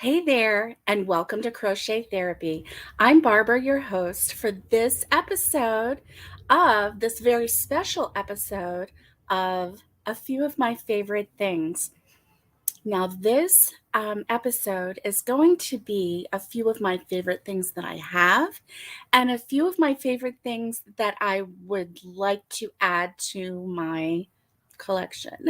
Hey there, and welcome to Crochet Therapy. I'm Barbara, your host for this episode of this very special episode of a few of my favorite things. Now, this episode is going to be a few of my favorite things that I have and a few of my favorite things that I would like to add to my collection.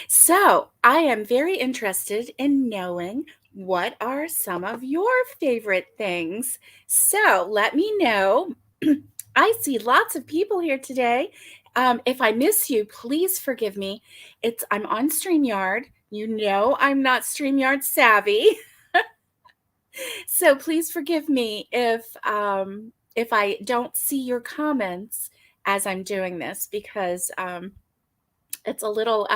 So, I am very interested in knowing what are some of your favorite things. So, let me know. I see lots of people here today. If I miss you, please forgive me. I'm on StreamYard. You know I'm not StreamYard savvy. So please forgive me if I don't see your comments as I'm doing this because it's a little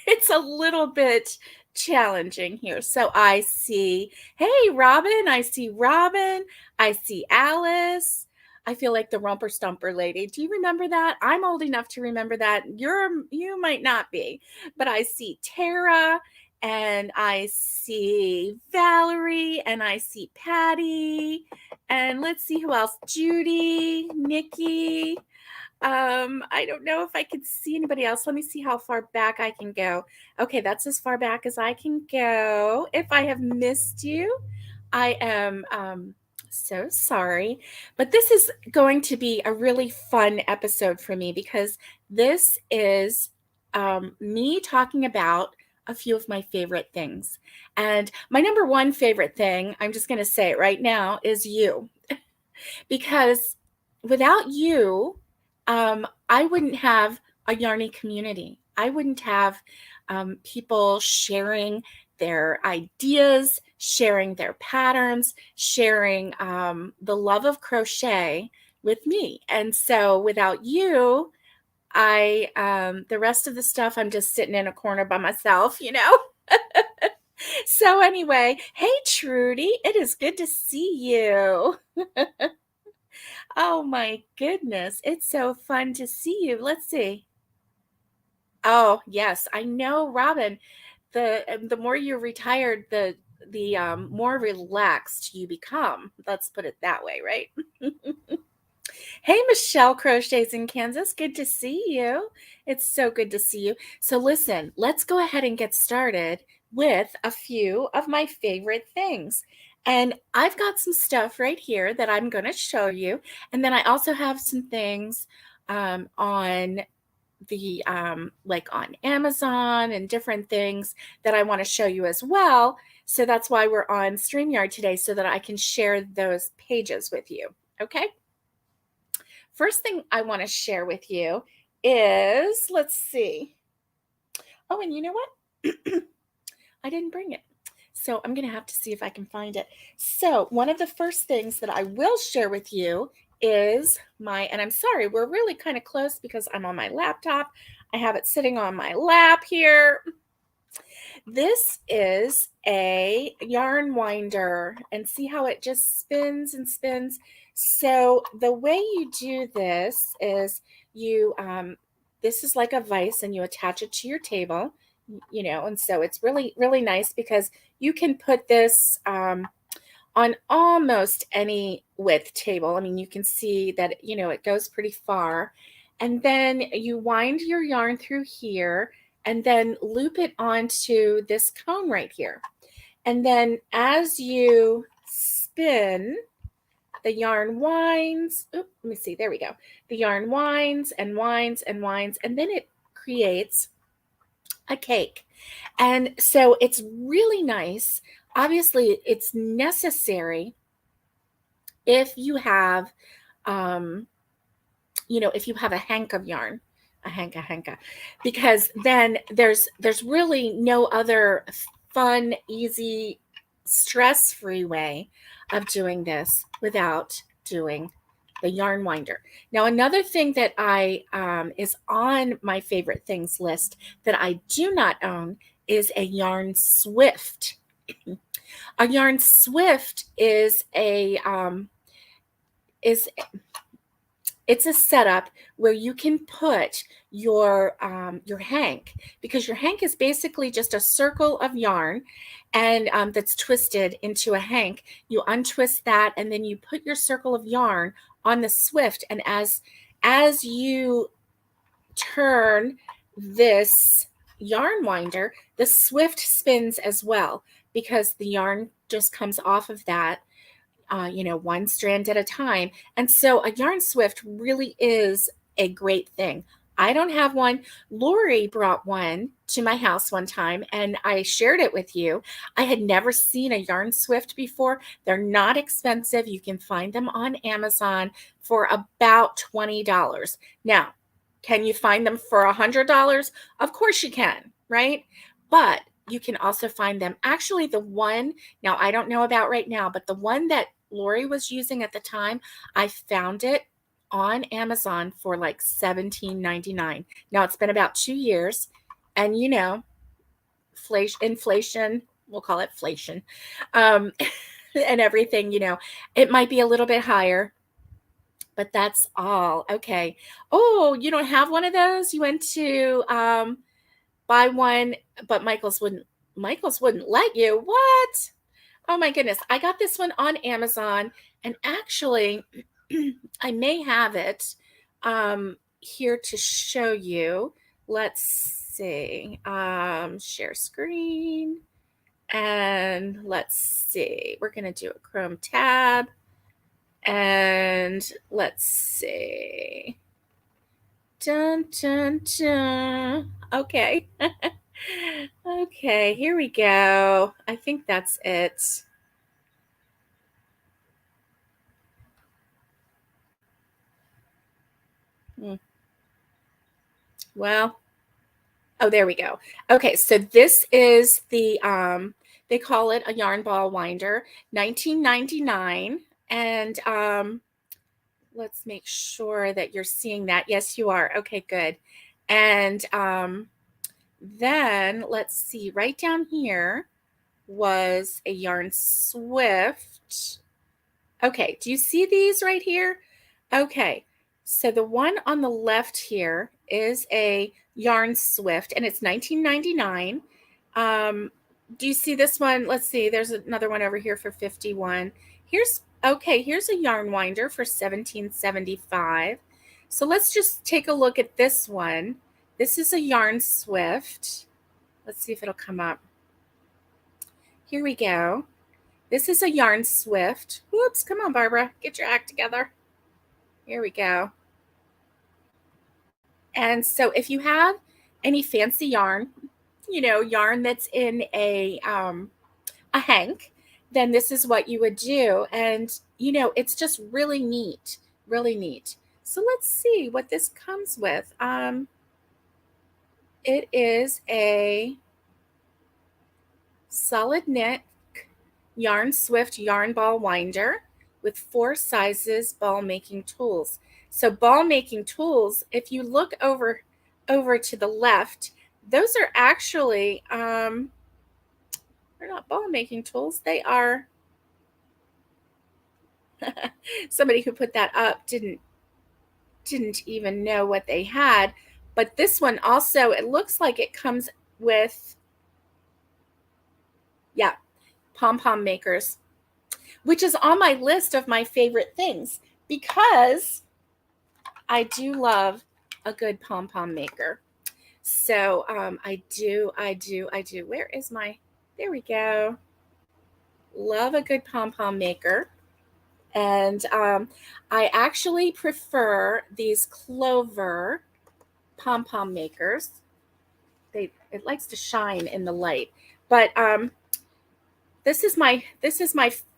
it's a little bit challenging here. So I see, hey, Robin, I see Robin, I see Alice. I feel like the Rumper Stumper lady. Do you remember that? I'm old enough to remember that. You might not be, but I see Tara and I see Valerie and I see Patty and let's see who else. Judy, Nikki, I don't know if I could see anybody else. Let me see how far back I can go. Okay, that's as far back as I can go. If I have missed you, I am so sorry. But this is going to be a really fun episode for me because this is me talking about a few of my favorite things. And my number one favorite thing, I'm just going to say it right now, is you. Because without you, I wouldn't have a Yarny community. I wouldn't have people sharing their ideas, sharing their patterns, sharing the love of crochet with me. And so without you, the rest of the stuff, I'm just sitting in a corner by myself, you know? So anyway, hey Trudy, it is good to see you. Oh my goodness. It's so fun to see you. Let's see. Oh, yes. I know, Robin. The more you're retired, the more relaxed you become. Let's put it that way, right? Hey, Michelle Crochets in Kansas. Good to see you. It's so good to see you. So listen, let's go ahead and get started with a few of my favorite things. And I've got some stuff right here that I'm going to show you. And then I also have some things on like on Amazon and different things that I want to show you as well. So that's why we're on StreamYard today so that I can share those pages with you. Okay. First thing I want to share with you is, let's see. Oh, and you know what? I didn't bring it. So I'm going to have to see if I can find it. So one of the first things that I will share with you is and I'm sorry, we're really kind of close because I'm on my laptop. I have it sitting on my lap here. This is a yarn winder, and see how it just spins and spins. So the way you do this is this is like a vise and you attach it to your table, you know, and so it's really, really nice because you can put this on almost any width table. I mean, you can see that, you know, it goes pretty far. And then you wind your yarn through here and then loop it onto this cone right here. And then as you spin, the yarn winds. Let me see. There we go. The yarn winds and winds and winds, and then it creates a cake. And so it's really nice. Obviously, it's necessary if you have, if you have a hank of yarn, a hanka, because then there's really no other fun, easy, stress-free way of doing this without doing the yarn winder. Now, another thing that I is on my favorite things list that I do not own is a yarn swift. A yarn swift is It's a setup where you can put your hank, because your hank is basically just a circle of yarn, and that's twisted into a hank. You untwist that, and then you put your circle of yarn on the Swift, and as you turn this yarn winder, the Swift spins as well, because the yarn just comes off of that, one strand at a time. And so a yarn Swift really is a great thing. I don't have one. Lori brought one to my house one time, and I shared it with you. I had never seen a yarn Swift before. They're not expensive. You can find them on Amazon for about $20. Now, can you find them for $100? Of course you can, right? But you can also find them. Actually, the one, now I don't know about right now, but the one that Lori was using at the time, I found it on Amazon for like $17.99. Now it's been about 2 years, and inflation, we'll call it inflation, um, and everything, it might be a little bit higher, but that's all. Okay. Oh, you don't have one of those? You went to buy one, but Michael's wouldn't let you. What? Oh my goodness. I got this one on Amazon, and actually I may have it here to show you. Let's see. Share screen, and let's see. We're going to do a Chrome tab, and let's see. Dun, dun, dun. Okay. Okay, here we go. I think that's it. Well, oh, there we go. Okay, so this is the they call it a yarn ball winder, 1999, and let's make sure that you're seeing that. Yes, you are. Okay, good. And then let's see, right down here was a yarn Swift. Okay, do you see these right here? Okay, so the one on the left here is a yarn Swift, and it's 1999. Do you see this one? Let's see, there's another one over here for 51. Here's a yarn winder for 17.75. So let's just take a look at this one. This is a yarn Swift. Let's see if it'll come up. Here we go. This is a yarn Swift. Whoops, come on, Barbara, get your act together. Here we go. And so if you have any fancy yarn, yarn that's in a hank, then this is what you would do. And, it's just really neat, really neat. So let's see what this comes with. It is a solid knit yarn Swift yarn ball winder with 4 sizes ball making tools. So ball making tools, if you look over to the left, those are actually they're not ball making tools. They are somebody who put that up didn't even know what they had. But this one also, it looks like it comes with, yeah, pom-pom makers, which is on my list of my favorite things, because I do love a good pom-pom maker. So I do. Where is my, there we go. Love a good pom-pom maker. And I actually prefer these Clover pom-pom makers. It likes to shine in the light. But this is my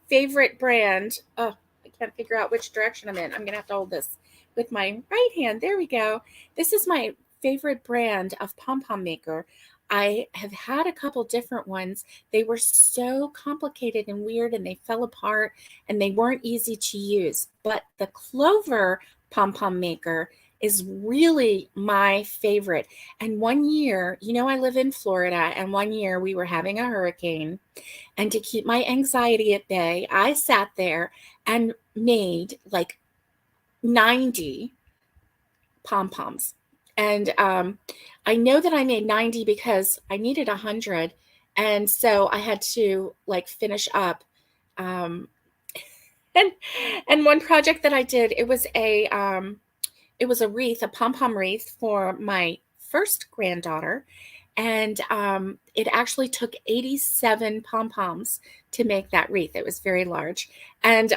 favorite brand. Oh, I can't figure out which direction I'm in. I'm gonna have to hold this with my right hand. There we go. This is my favorite brand of pom-pom maker. I have had a couple different ones. They were so complicated and weird, and they fell apart, and they weren't easy to use. But the Clover pom-pom maker is really my favorite. And one year, I live in Florida, and one year we were having a hurricane. And to keep my anxiety at bay, I sat there and made like 90 pom-poms. And I know that I made 90 because I needed 100. And so I had to like finish up. Um, and and one project that I did, it was a wreath, a pom-pom wreath for my first granddaughter. And it actually took 87 pom-poms to make that wreath. It was very large. And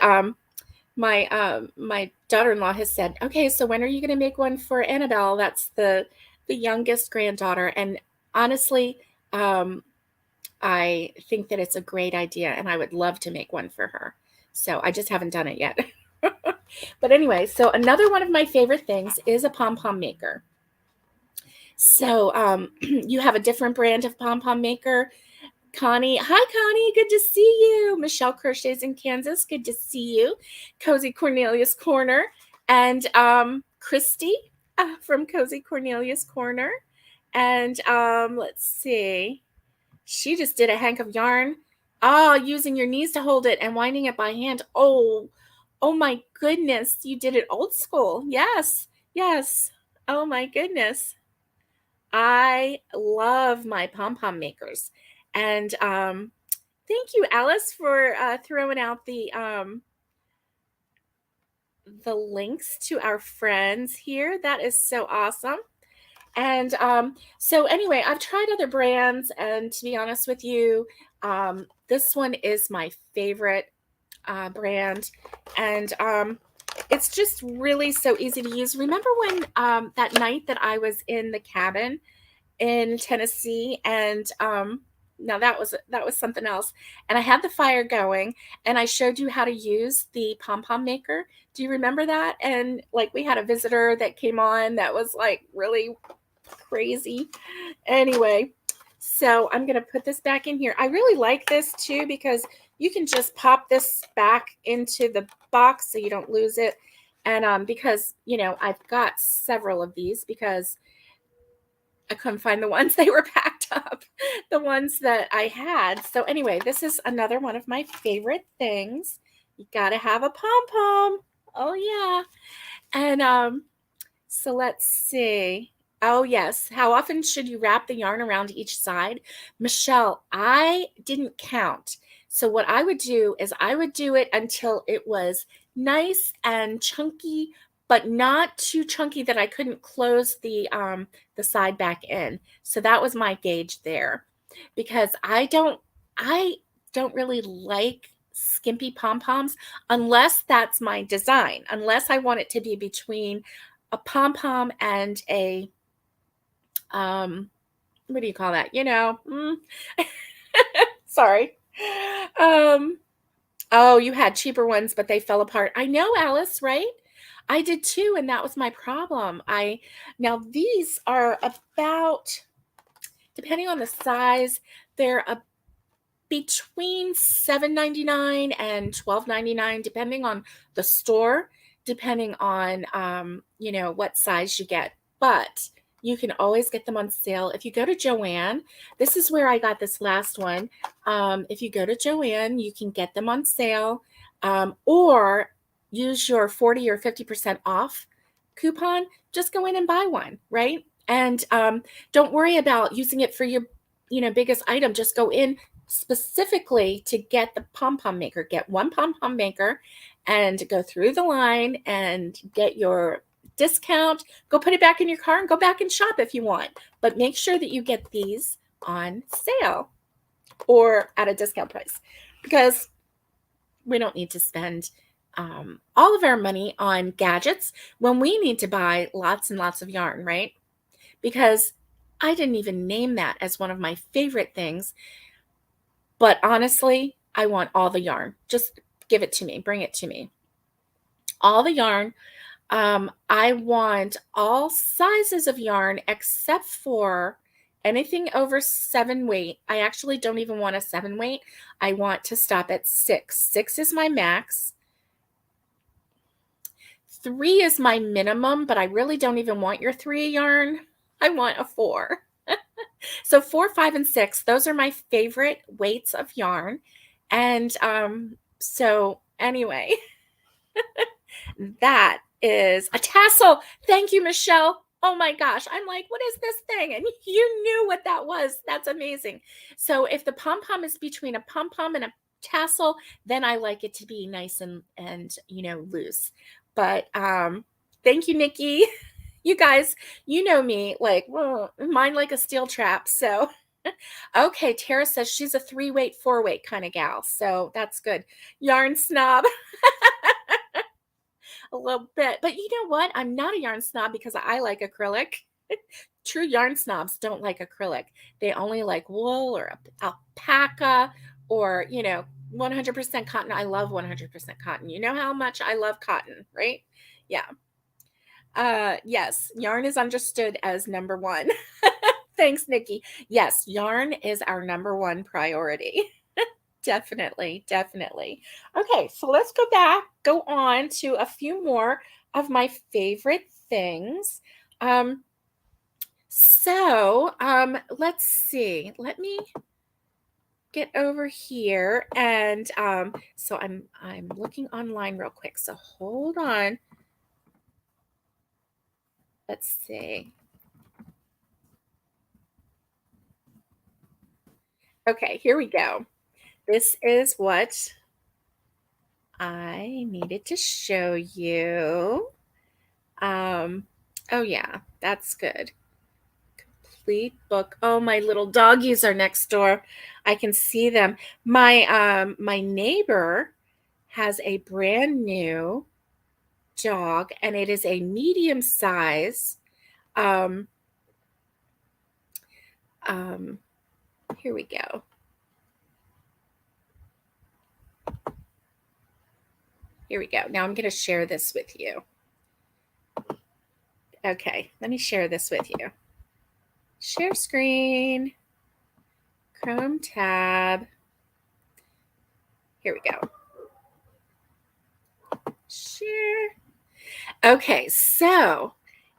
my daughter-in-law has said, okay, so when are you going to make one for Annabelle? That's the youngest granddaughter. And honestly, I think that it's a great idea, and I would love to make one for her. So I just haven't done it yet. But anyway, so another one of my favorite things is a pom-pom maker. So you have a different brand of pom-pom maker. Connie, hi Connie, good to see you. Michelle Crochets in Kansas, good to see you. Cozy Cornelius Corner, and Christy from Cozy Cornelius Corner. And let's see, she just did a hank of yarn. Oh, using your knees to hold it and winding it by hand. Oh my goodness, you did it old school. Yes, yes. Oh my goodness. I love my pom-pom makers. And thank you, Alice, for throwing out the links to our friends here. That is so awesome. And so anyway, I've tried other brands, and to be honest with you, this one is my favorite brand. And it's just really so easy to use. Remember when that night that I was in the cabin in Tennessee, and now that was something else, and I had the fire going, and I showed you how to use the pom-pom maker. Do you remember that? And like we had a visitor that came on that was like really crazy. Anyway, so I'm going to put this back in here. I really like this too because you can just pop this back into the box so you don't lose it. And because, you know, I've got several of these because I couldn't find the ones, they were packed up, the ones that I had. So anyway, this is another one of my favorite things. You got to have a pom-pom. Oh yeah. And so let's see. Oh, yes. How often should you wrap the yarn around each side? Michelle, I didn't count. So what I would do is I would do it until it was nice and chunky, but not too chunky that I couldn't close the side back in. So that was my gauge there, because I don't really like skimpy pom-poms unless that's my design, unless I want it to be between a pom-pom and a what do you call that? You know, sorry. Oh, you had cheaper ones, but they fell apart. I know, Alice, right? I did too, and that was my problem. Now these are about, depending on the size, they're between $7.99 and $12.99, depending on the store, depending on you know, what size you get. But you can always get them on sale. If you go to Joann, this is where I got this last one. If you go to Joann, you can get them on sale, or use your 40 or 50% off coupon. Just go in and buy one, right? And don't worry about using it for your, you know, biggest item. Just go in specifically to get the pom-pom maker. Get one pom-pom maker and go through the line and get your discount. Go put it back in your car and go back and shop if you want. But make sure that you get these on sale or at a discount price, because we don't need to spend all of our money on gadgets when we need to buy lots and lots of yarn, right? Because I didn't even name that as one of my favorite things. But honestly, I want all the yarn. Just give it to me. Bring it to me. All the yarn. I want all sizes of yarn except for anything over 7 weight. I actually don't even want a 7 weight. I want to stop at 6. 6 is my max. 3 is my minimum, but I really don't even want your 3 yarn. I want a 4. So 4, 5, and 6, those are my favorite weights of yarn. And so anyway, that is a tassel. Thank you, Michelle. Oh my gosh. I'm like, what is this thing? And you knew what that was. That's amazing. So if the pom-pom is between a pom-pom and a tassel, then I like it to be nice and loose. But thank you, Nikki. You guys, you know me, like, well, mine like a steel trap. So okay, Tara says she's a 3-weight, 4-weight kind of gal. So that's good. Yarn snob. A little bit. But you know what? I'm not a yarn snob because I like acrylic. True yarn snobs don't like acrylic. They only like wool or alpaca or, 100% cotton. I love 100% cotton. You know how much I love cotton, right? Yeah. Yes, yarn is understood as number one. Thanks, Nikki. Yes, yarn is our number one priority. Definitely, definitely. Okay, so let's go on to a few more of my favorite things. Let's see. Let me get over here and so I'm looking online real quick. So hold on. Let's see. Okay, here we go. This is what I needed to show you. Oh yeah, that's good. Complete book. Oh, my little doggies are next door. I can see them. My neighbor has a brand new dog, and it is a medium size. Um, um, Here we go. Here we go. Now I'm going to share this with you. Okay, let me share this with you. Share screen, Chrome tab. Here we go. Share. Okay, so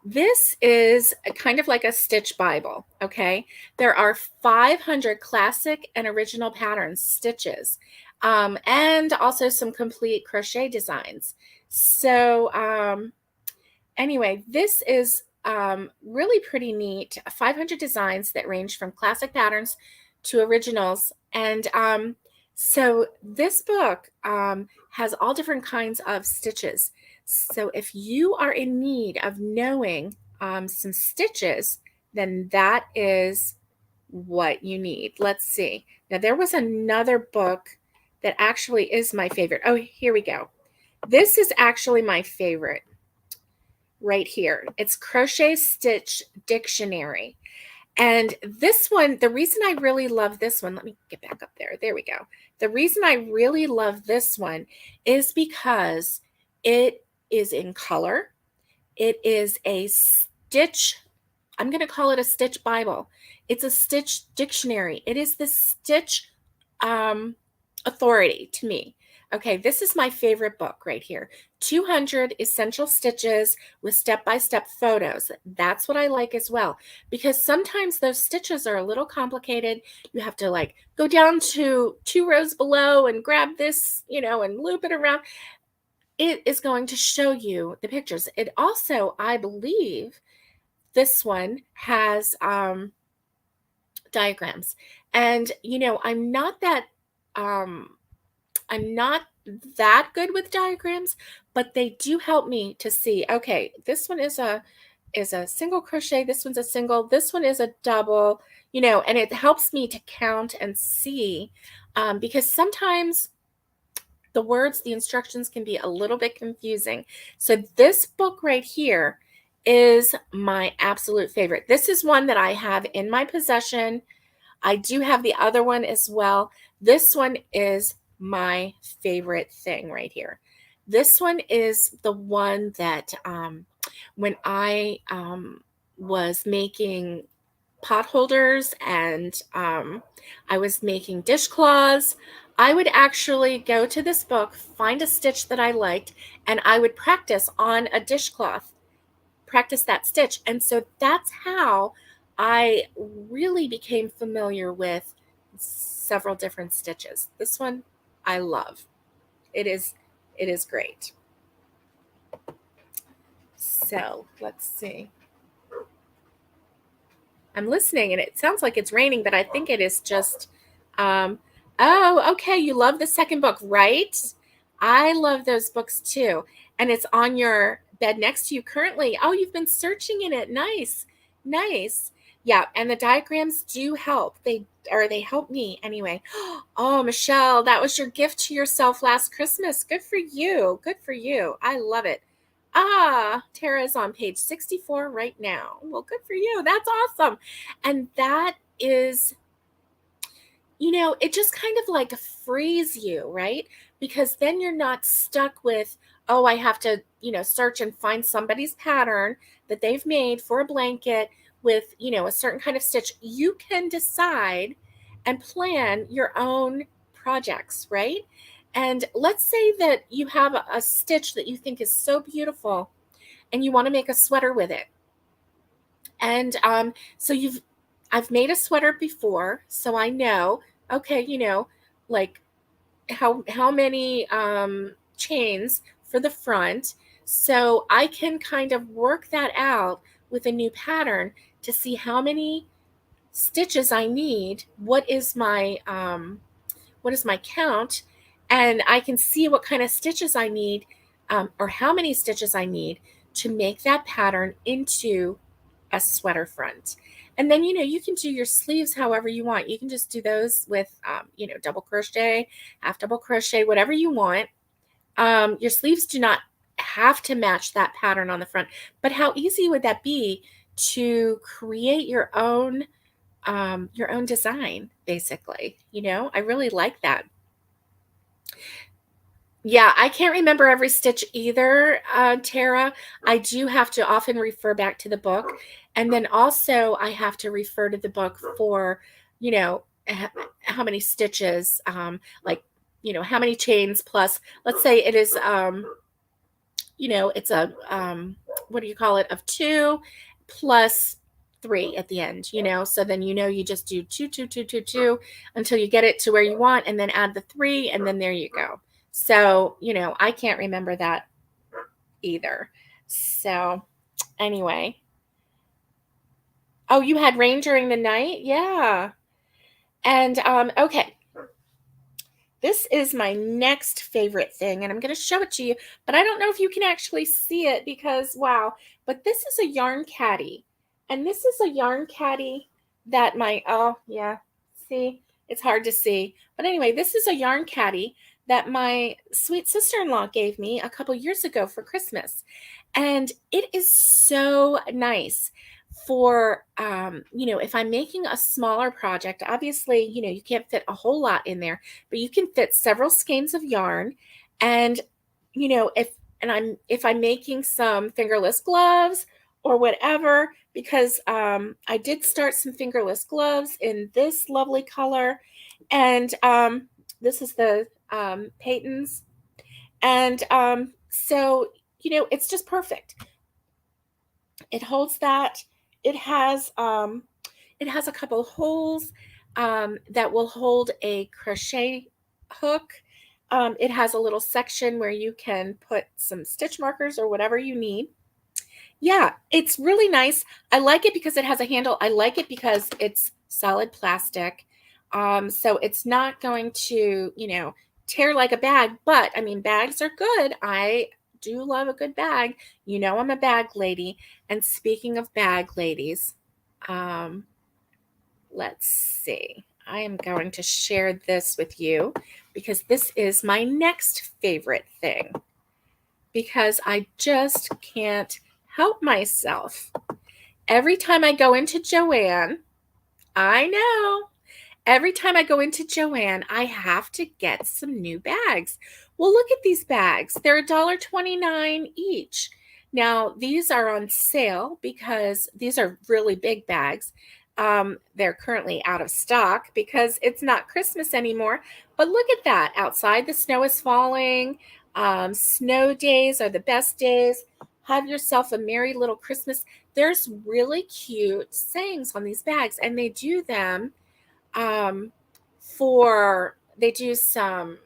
this is kind of like a stitch Bible, okay? There are 500 classic and original patterns, stitches, and also some complete crochet designs. So anyway, this is really pretty neat. 500 designs that range from classic patterns to originals. And so this book has all different kinds of stitches. So if you are in need of knowing some stitches, then that is what you need. Let's see. Now, there was another book that actually is my favorite. Oh, here we go. This is actually my favorite right here. It's Crochet Stitch Dictionary. And this one, the reason I really love this one, let me get back up there. There we go. The reason I really love this one is because it is in color. It is a stitch. I'm going to call it a stitch Bible. It's a stitch dictionary. It is the stitch authority to me. Okay, this is my favorite book right here. 200 essential stitches with step-by-step photos. That's what I like as well, because sometimes those stitches are a little complicated. You have to like go down to 2 rows below and grab this, and loop it around. It is going to show you the pictures. It also, I believe, this one has diagrams. And I'm not that good with diagrams, but they do help me to see, okay, this one is a single crochet, this one's a single, this one is a double, and it helps me to count and see, because sometimes the instructions can be a little bit confusing. So this book right here is my absolute favorite. This is one that I have in my possession. I do have the other one as well. This one is my favorite thing right here. This one is the one that when I was making pot holders and I was making dishcloths, I would actually go to this book, find a stitch that I liked, and I would practice on a dishcloth, practice that stitch. And so that's how I really became familiar with several different stitches. This one I love. It is great. So let's see. I'm listening and it sounds like it's raining, but I think it is just, um, oh, okay. You love the second book, right? I love those books too. And it's on your bed next to you currently. Oh, you've been searching in it. Nice. Nice. Yeah. And the diagrams do help. They help me anyway. Oh, Michelle, that was your gift to yourself last Christmas. Good for you. Good for you. I love it. Ah, Tara's on page 64 right now. Well, good for you. That's awesome. And that is, it just kind of like frees you, right? Because then you're not stuck with, oh, I have to, search and find somebody's pattern that they've made for a blanket with, a certain kind of stitch. You can decide and plan your own projects, right? And let's say that you have a stitch that you think is so beautiful and you want to make a sweater with it. And so I've made a sweater before, so I know, okay, like how many chains for the front. So I can kind of work that out with a new pattern to see how many stitches I need. What is my count, and I can see what kind of stitches I need, or how many stitches I need to make that pattern into a sweater front. And then, you can do your sleeves however you want. You can just do those with, double crochet, half double crochet, whatever you want. Your sleeves do not have to match that pattern on the front, but how easy would that be to create your own design, basically? I really like that. Yeah, I can't remember every stitch either, Tara. I do have to often refer back to the book. And then also I have to refer to the book for, how many stitches, like, how many chains plus, let's say it is, it's a, what do you call it, of two plus three at the end, so then, you just do two, two, two, two, two until you get it to where you want, and then add the three, and then there you go. So, I can't remember that either. So anyway. Oh, you had rain during the night? Yeah. And okay. This is my next favorite thing, and I'm going to show it to you, but I don't know if you can actually see it because, wow, but this is a yarn caddy. And this is a yarn caddy that oh, yeah, see, it's hard to see. But anyway, this is a yarn caddy that my sweet sister-in-law gave me a couple years ago for Christmas. And it is so nice for, if I'm making a smaller project. Obviously, you can't fit a whole lot in there, but you can fit several skeins of yarn. And, if I'm making some fingerless gloves or whatever, because I did start some fingerless gloves in this lovely color. And this is the Peyton's. And so, it's just perfect. It holds that. It has a couple holes that will hold a crochet hook. It has a little section where you can put some stitch markers or whatever you need. Yeah, it's really nice. I like it because it has a handle. I like it because it's solid plastic. So it's not going to, tear like a bag, but I mean, bags are good. I do love a good bag. I'm a bag lady. And speaking of bag ladies, um, let's see. I am going to share this with you because this is my next favorite thing, because I just can't help myself. Every time I go into Joann, I know, every time I go into Joann, I have to get some new bags. Well, look at these bags. They're $1.29 each. Now, these are on sale because these are really big bags. They're currently out of stock because it's not Christmas anymore. But look at that. Outside, the snow is falling. Snow days are the best days. Have yourself a merry little Christmas. There's really cute sayings on these bags, and they do them um, they do some,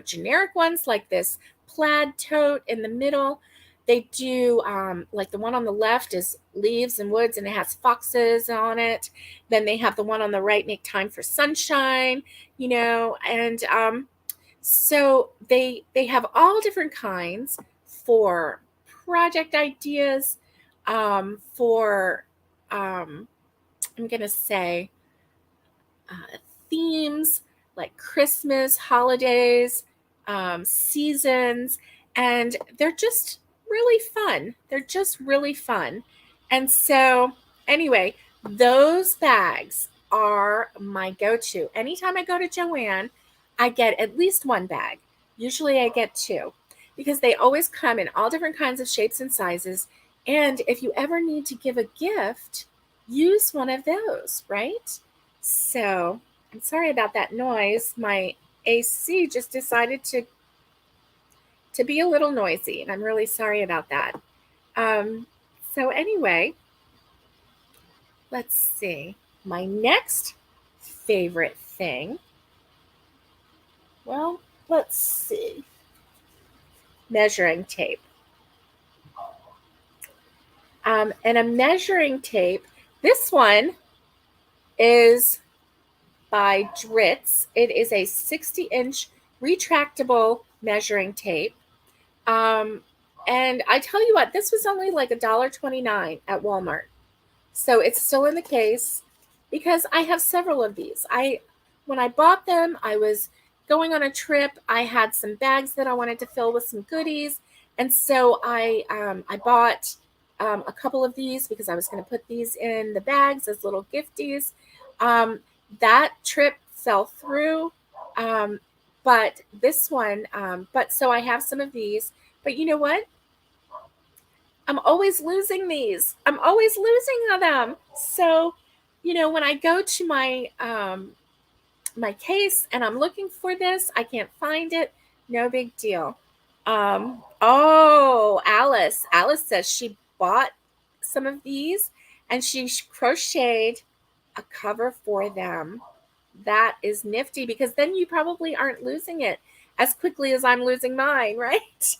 generic ones like this plaid tote in the middle. They do, like the one on the left is leaves and woods and it has foxes on it. Then they have the one on the right, make time for sunshine, and so they have all different kinds for project ideas, for I'm gonna say themes like Christmas, holidays, seasons, and they're just really fun. They're just really fun. And so, anyway, those bags are my go to. Anytime I go to Joann, I get at least one bag. Usually I get two because they always come in all different kinds of shapes and sizes. And if you ever need to give a gift, use one of those, right? So I'm sorry about that noise. My AC just decided to be a little noisy, and I'm really sorry about that. Um, so anyway, let's see. My next favorite thing. Well, let's see. Measuring tape. And a measuring tape. This one is by Dritz. It is a 60-inch retractable measuring tape. And I tell you what, this was only like $1.29 at Walmart. So it's still in the case because I have several of these. When I bought them, I was going on a trip. I had some bags that I wanted to fill with some goodies. And so I bought a couple of these because I was going to put these in the bags as little gifties. That trip fell through. But this one, so I have some of these. But you know what? I'm always losing these. I'm always losing them. So, when I go to my case and I'm looking for this, I can't find it. No big deal. Oh, Alice. Alice says she bought some of these and she crocheted a cover for them. That is nifty because then you probably aren't losing it as quickly as I'm losing mine, right?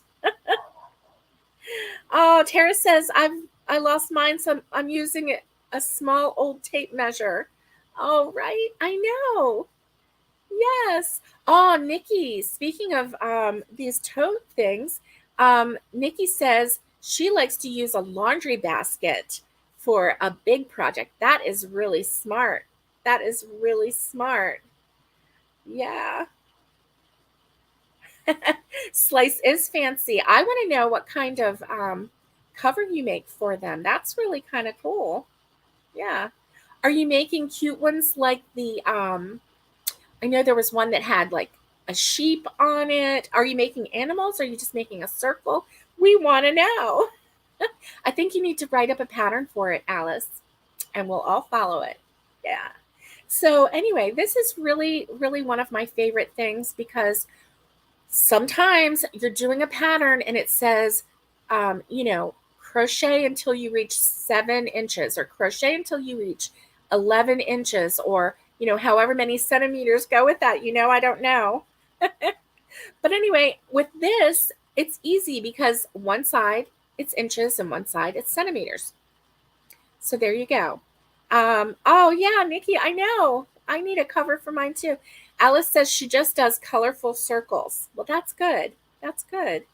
Oh, Tara says I lost mine, so I'm using a small old tape measure. Oh, right, I know. Yes. Oh, Nikki. Speaking of these tote things, Nikki says she likes to use a laundry basket for a big project. That is really smart. That is really smart. Yeah. Slice is fancy. I want to know what kind of cover you make for them. That's really kind of cool. Yeah. Are you making cute ones like I know there was one that had like a sheep on it. Are you making animals? Or are you just making a circle? We want to know. I think you need to write up a pattern for it, Alice, and we'll all follow it. Yeah. So, anyway, this is really, really one of my favorite things because sometimes you're doing a pattern and it says, crochet until you reach 7 inches or crochet until you reach 11 inches or, however many centimeters go with that. I don't know. But anyway, with this, it's easy because one side it's inches and one side it's centimeters. So there you go. Oh, yeah, Nikki, I know. I need a cover for mine too. Alice says she just does colorful circles. Well, that's good. That's good.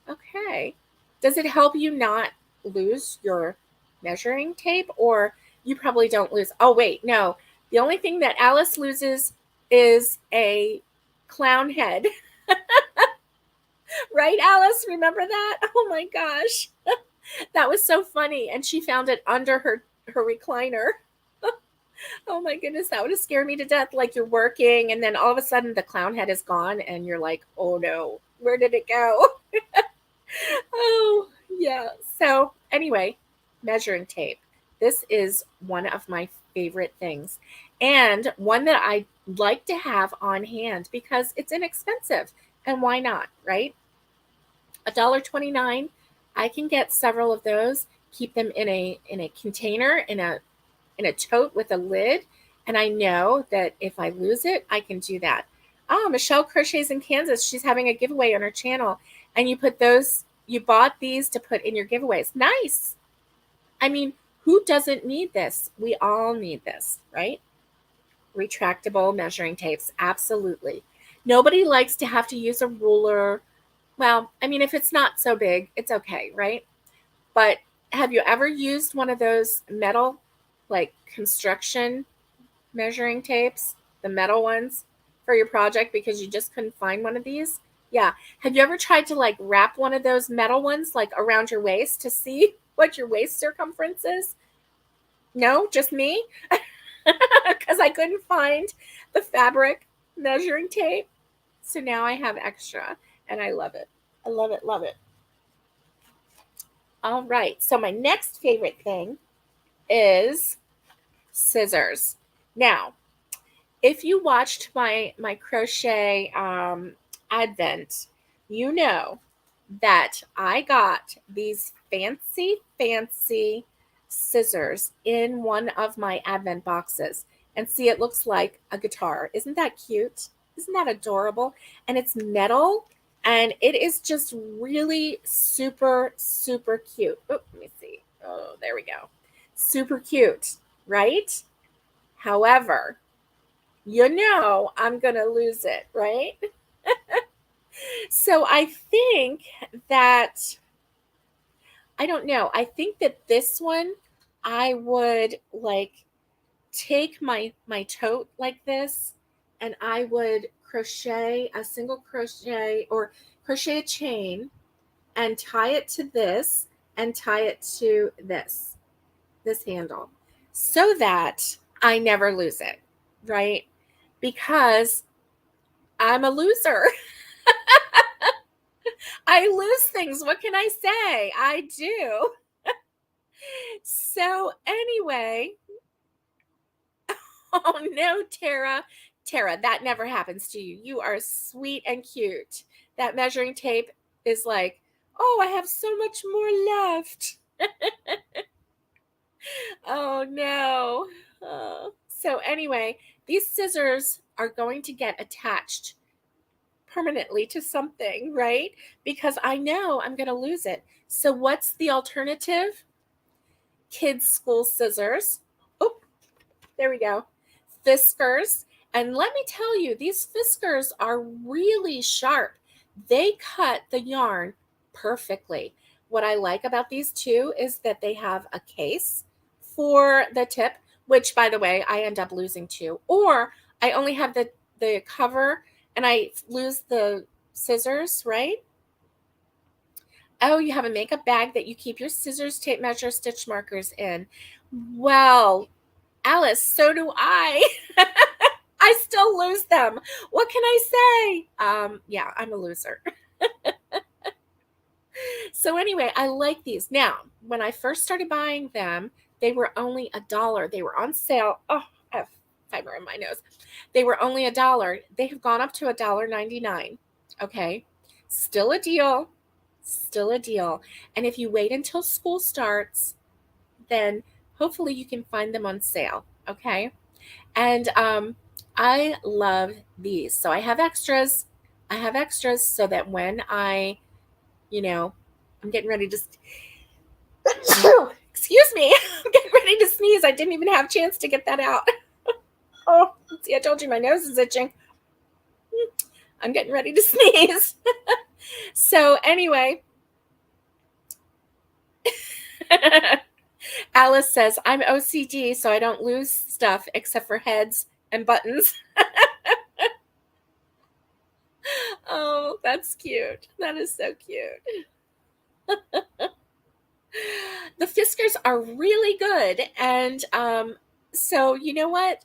Okay. Does it help you not lose your measuring tape? Or you probably don't lose? Oh, wait, no. The only thing that Alice loses is a clown head. Right, Alice? Remember that? Oh my gosh. That was so funny. And she found it under her recliner. Oh my goodness, that would have scared me to death. Like you're working and then all of a sudden the clown head is gone and you're like, oh no, where did it go? Oh, yeah. So, anyway, measuring tape. This is one of my favorite things and one that I like to have on hand because it's inexpensive. And why not, right? $1.29. I can get several of those, keep them in a container, in a tote with a lid, and I know that if I lose it, I can do that. Oh, Michelle Crochets in Kansas. She's having a giveaway on her channel, and you put those you bought these to put in your giveaways. Nice. I mean, who doesn't need this? We all need this, right? Retractable measuring tapes. Absolutely. Nobody likes to have to use a ruler. Well, I mean, if it's not so big, it's okay, right? But have you ever used one of those metal, like construction measuring tapes, the metal ones for your project because you just couldn't find one of these? Yeah. Have you ever tried to like wrap one of those metal ones like around your waist to see what your waist circumference is? No, just me? Because I couldn't find the fabric measuring tape. So now I have extra and I love it. I love it, love it. All right. So my next favorite thing is scissors. Now, if you watched my crochet advent, you know that I got these fancy scissors in one of my advent boxes. And see, it looks like a guitar. Isn't that cute? Isn't that adorable? And it's metal and it is just really super cute. Oh, let me see. Oh, there we go. Super cute, right? However, you know I'm going to lose it, right? So I think that, I don't know, I think that this one, I would like take my tote like this and I would crochet a single crochet or crochet a chain and tie it to this and tie it to this handle so that I never lose it, right? Because I'm a loser. I lose things. What can I say? I do. So, anyway, oh no, Tara. Tara, that never happens to you. You are sweet and cute. That measuring tape is like, oh, I have so much more left. Oh no. So, anyway, these scissors are going to get attached permanently to something, right? Because I know I'm going to lose it. So, what's the alternative? Kids' school scissors. Oh, there we go. Fiskars. And let me tell you, these Fiskars are really sharp. They cut the yarn perfectly. What I like about these two is that they have a case for the tip, which by the way, I end up losing too. Or I only have the cover and I lose the scissors, right? Oh, you have a makeup bag that you keep your scissors, tape measure, stitch markers in. Well, Alice, so do I. I still lose them. What can I say? Yeah, I'm a loser. So anyway, I like these. Now, when I first started buying them, they were only $1. They were on sale. Oh, I have fiber in my nose. They were only $1. They have gone up to $1.99. Okay. Still a deal. Still a deal. And if you wait until school starts, then hopefully you can find them on sale. Okay. And I love these. So I have extras. I have extras so that when you know, I'm getting ready to, excuse me, I'm getting ready to sneeze. I didn't even have a chance to get that out. Oh, see, I told you my nose is itching. I'm getting ready to sneeze. So anyway, Alice says, I'm OCD, so I don't lose stuff except for heads and buttons. Oh, that's cute. That is so cute. The Fiskars are really good. And so, you know what?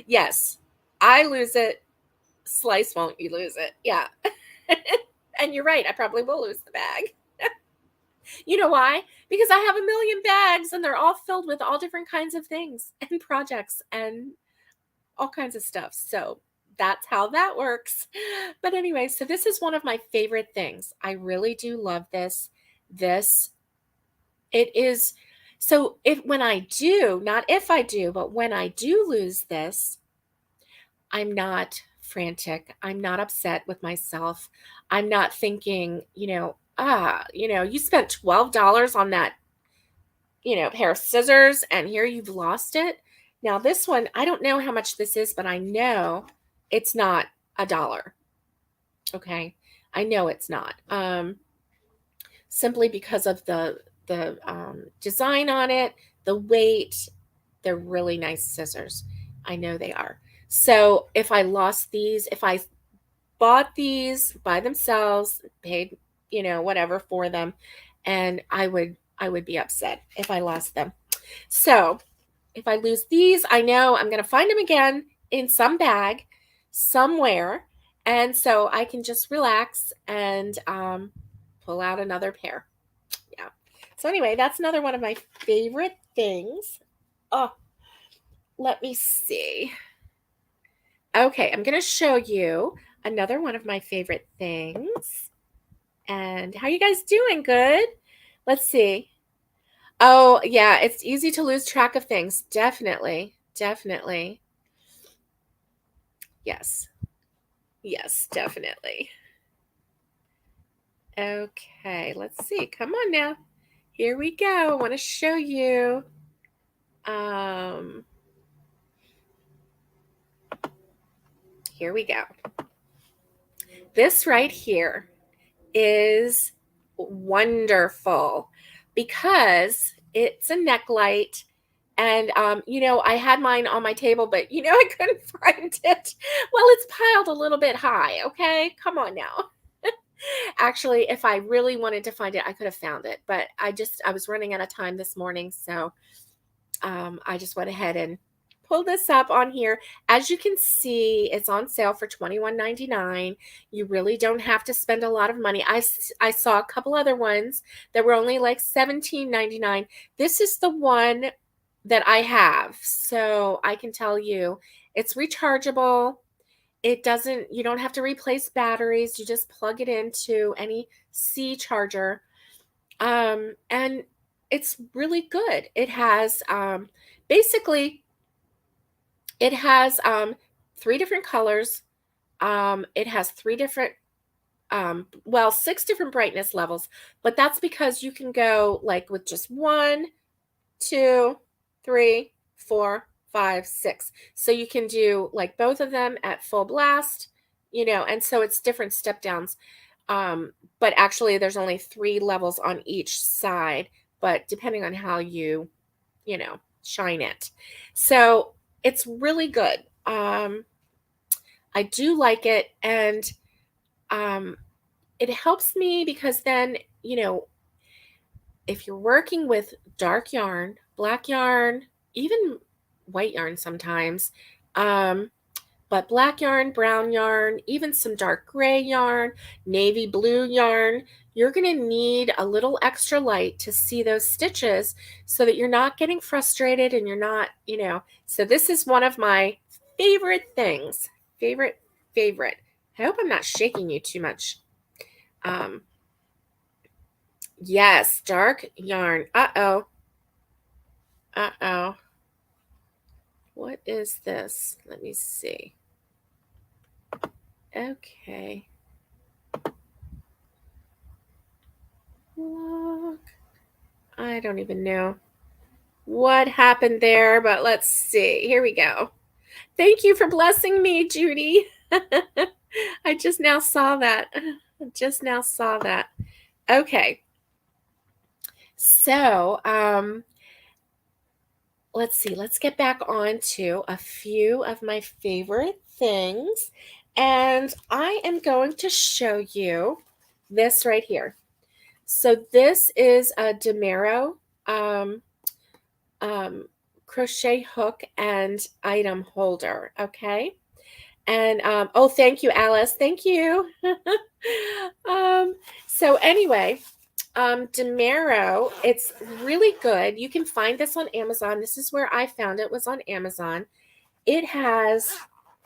Yes, I lose it. Slice won't you lose it? Yeah. And you're right. I probably will lose the bag. You know why? Because I have a million bags and they're all filled with all different kinds of things and projects and all kinds of stuff. So that's how that works. But anyway, so this is one of my favorite things. I really do love this. It is, so if when I do, not if I do, but when I do lose this, I'm not frantic. I'm not upset with myself. I'm not thinking, you spent $12 on that, pair of scissors and here you've lost it. Now this one, I don't know how much this is, but I know it's not $1. Okay. I know it's not. Simply because of the design on it, the weight. They're really nice scissors. I know they are. So if I lost these, if I bought these by themselves, paid, whatever for them, and I would be upset if I lost them. So if I lose these, I know I'm going to find them again in some bag somewhere. And so I can just relax and pull out another pair. Yeah. So anyway, that's another one of my favorite things. Oh, let me see. Okay, I'm going to show you another one of my favorite things. And how you guys doing? Good? Let's see. Oh, yeah, it's easy to lose track of things. Definitely. Definitely. Yes. Yes, definitely. Okay, let's see. Come on now. Here we go. I want to show you. Here we go. This right here is wonderful because it's a neck light. And, I had mine on my table, but, I couldn't find it. Well, it's piled a little bit high. Okay. Come on now. Actually, if I really wanted to find it, I could have found it, but I was running out of time this morning. So, I just went ahead and pulled this up on here. As you can see, it's on sale for $21.99. You really don't have to spend a lot of money. I saw a couple other ones that were only like $17.99. This is the one that I have. So I can tell you it's rechargeable. You don't have to replace batteries. You just plug it into any C charger. And it's really good. It has, basically, it has 3 different colors. It has 3 different, 6 different brightness levels, but that's because you can go like with just 1, 2, 3, 4, 5, 6. So you can do like both of them at full blast, and so it's different step downs. But actually there's only 3 levels on each side, but depending on how you shine it. So it's really good. I do like it, and it helps me because then, if you're working with dark yarn, black yarn, even white yarn sometimes, but black yarn, brown yarn, even some dark gray yarn, navy blue yarn, you're going to need a little extra light to see those stitches so that you're not getting frustrated and you're not, So this is one of my favorite things. Favorite. I hope I'm not shaking you too much. Yes, dark yarn. Uh-oh. What is this? Let me see. Okay. Look. I don't even know what happened there, but let's see. Here we go. Thank you for blessing me, Judy. I just now saw that. Okay. So, let's see. Let's get back on to a few of my favorite things. And I am going to show you this right here. So this is a Demero crochet hook and item holder. Okay. And, oh, thank you, Alice. Thank you. So anyway, Demero, it's really good. You can find this on Amazon. This is where I found it, was on Amazon. It has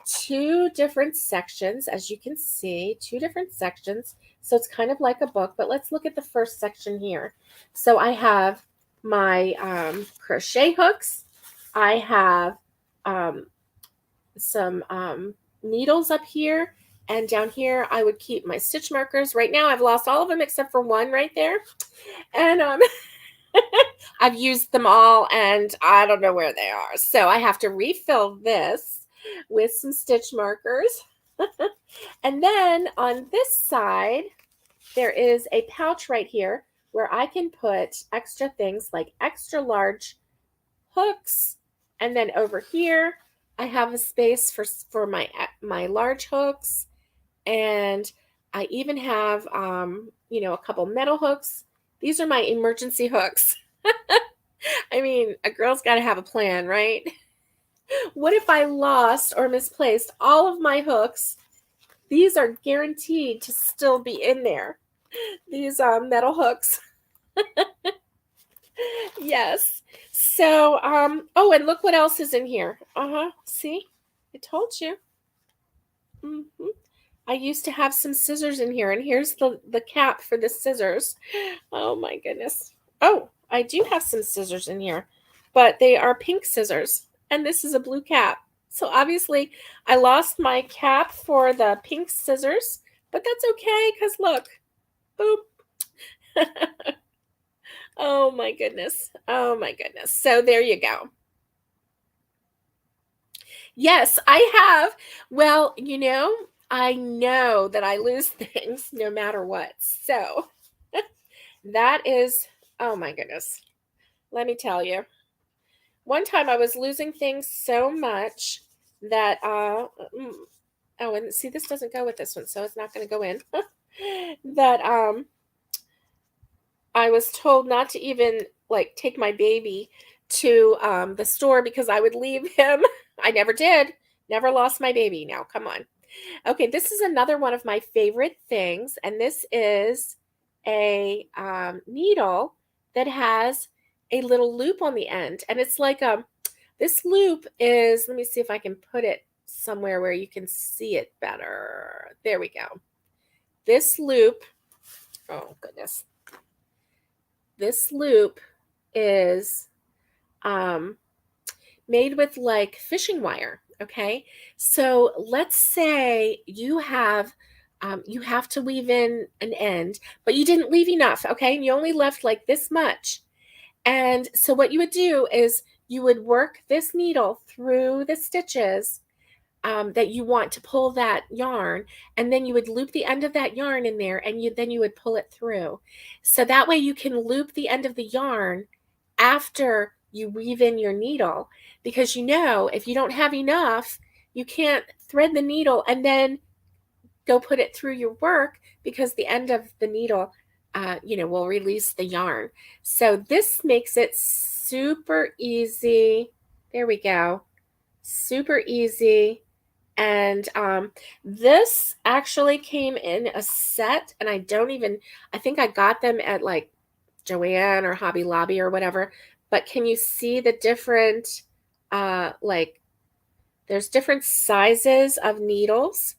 2 different sections, as you can see, 2 different sections. So it's kind of like a book, but let's look at the first section here. So I have my crochet hooks. I have some needles up here, and down here I would keep my stitch markers. Right now I've lost all of them except for one right there. And I've used them all and I don't know where they are. So I have to refill this with some stitch markers. And then on this side, there is a pouch right here where I can put extra things like extra large hooks. And then over here, I have a space for my large hooks. And I even have, a couple metal hooks. These are my emergency hooks. I mean, a girl's got to have a plan, right? What if I lost or misplaced all of my hooks? These are guaranteed to still be in there. These metal hooks. Yes. So, oh, and look what else is in here. See? I told you. I used to have some scissors in here, and here's the cap for the scissors. Oh my goodness. Oh, I do have some scissors in here, but they are pink scissors, and this is a blue cap. So obviously I lost my cap for the pink scissors, but that's okay because look, boop. Oh my goodness. Oh my goodness. So there you go. Yes, I have. Well, I know that I lose things no matter what. So that is, oh my goodness. Let me tell you. One time I was losing things so much that, oh, and see, this doesn't go with this one, so it's not going to go in. That I was told not to even like take my baby to the store because I would leave him. I never did. Never lost my baby. Now, come on. Okay, this is another one of my favorite things, and this is a needle that has a little loop on the end, and it's like this loop is, let me see if I can put it somewhere where you can see it better. There we go. This loop, oh goodness. This loop is made with like fishing wire. Okay, so let's say you have to weave in an end, but you didn't weave enough. Okay, and you only left like this much. And so what you would do is you would work this needle through the stitches that you want to pull that yarn, and then you would loop the end of that yarn in there, and then you would pull it through. So that way you can loop the end of the yarn after you weave in your needle, because if you don't have enough, you can't thread the needle and then go put it through your work, because the end of the needle will release the yarn. So this makes it super easy. There we go. Super easy. And this actually came in a set, and I think I got them at like Joann or Hobby Lobby or whatever. But can you see the different, there's different sizes of needles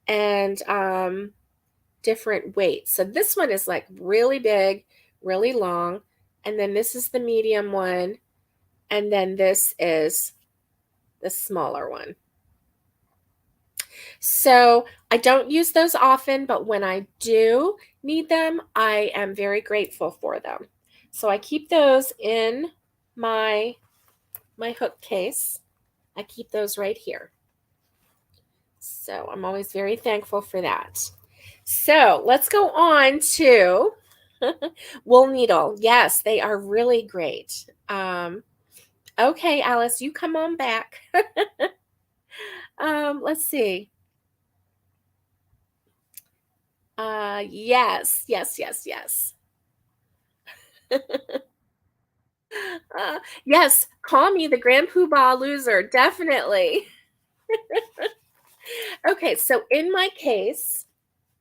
and different weights. So this one is like really big, really long. And then this is the medium one. And then this is the smaller one. So I don't use those often, but when I do need them, I am very grateful for them. So I keep those in my hook case. I keep those right here. So I'm always very thankful for that. So let's go on to wool needle. Yes, they are really great. Okay, Alice, you come on back. Let's see. Yes. Yes, call me the Grand Poobah loser, definitely. Okay, so in my case,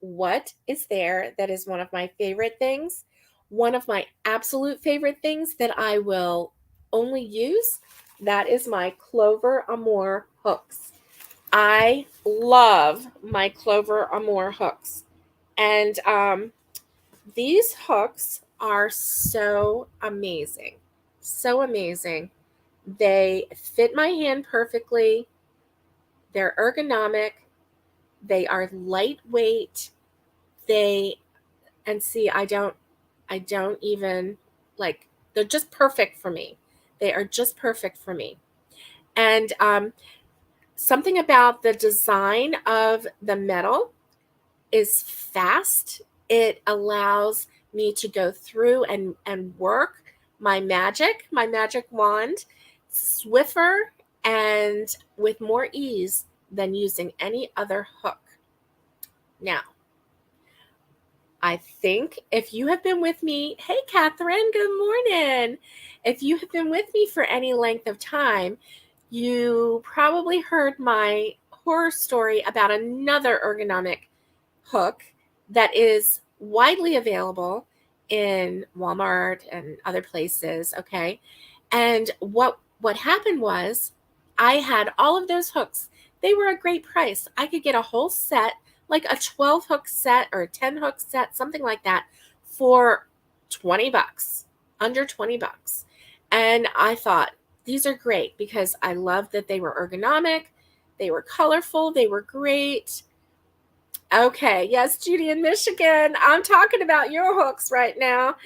what is there that is one of my favorite things? One of my absolute favorite things that I will only use, that is my Clover Amour hooks. I love my Clover Amour hooks. And these hooks are so amazing. So amazing. They fit my hand perfectly. They're ergonomic. They are lightweight. And see, I don't even like, they're just perfect for me. They are just perfect for me. And something about the design of the metal is fast. It allows me to go through and work my magic wand, swifter and with more ease than using any other hook. Now, I think if you have been with me, hey, Catherine, good morning. If you have been with me for any length of time, you probably heard my horror story about another ergonomic hook that is widely available in Walmart and other places, okay? And what happened was I had all of those hooks. They were a great price. I could get a whole set, like a 12 hook set or a 10 hook set, something like that, for 20 bucks, under 20 bucks. And I thought, these are great because I loved that they were ergonomic, they were colorful, they were great. Okay, yes, Judy in Michigan. I'm talking about your hooks right now.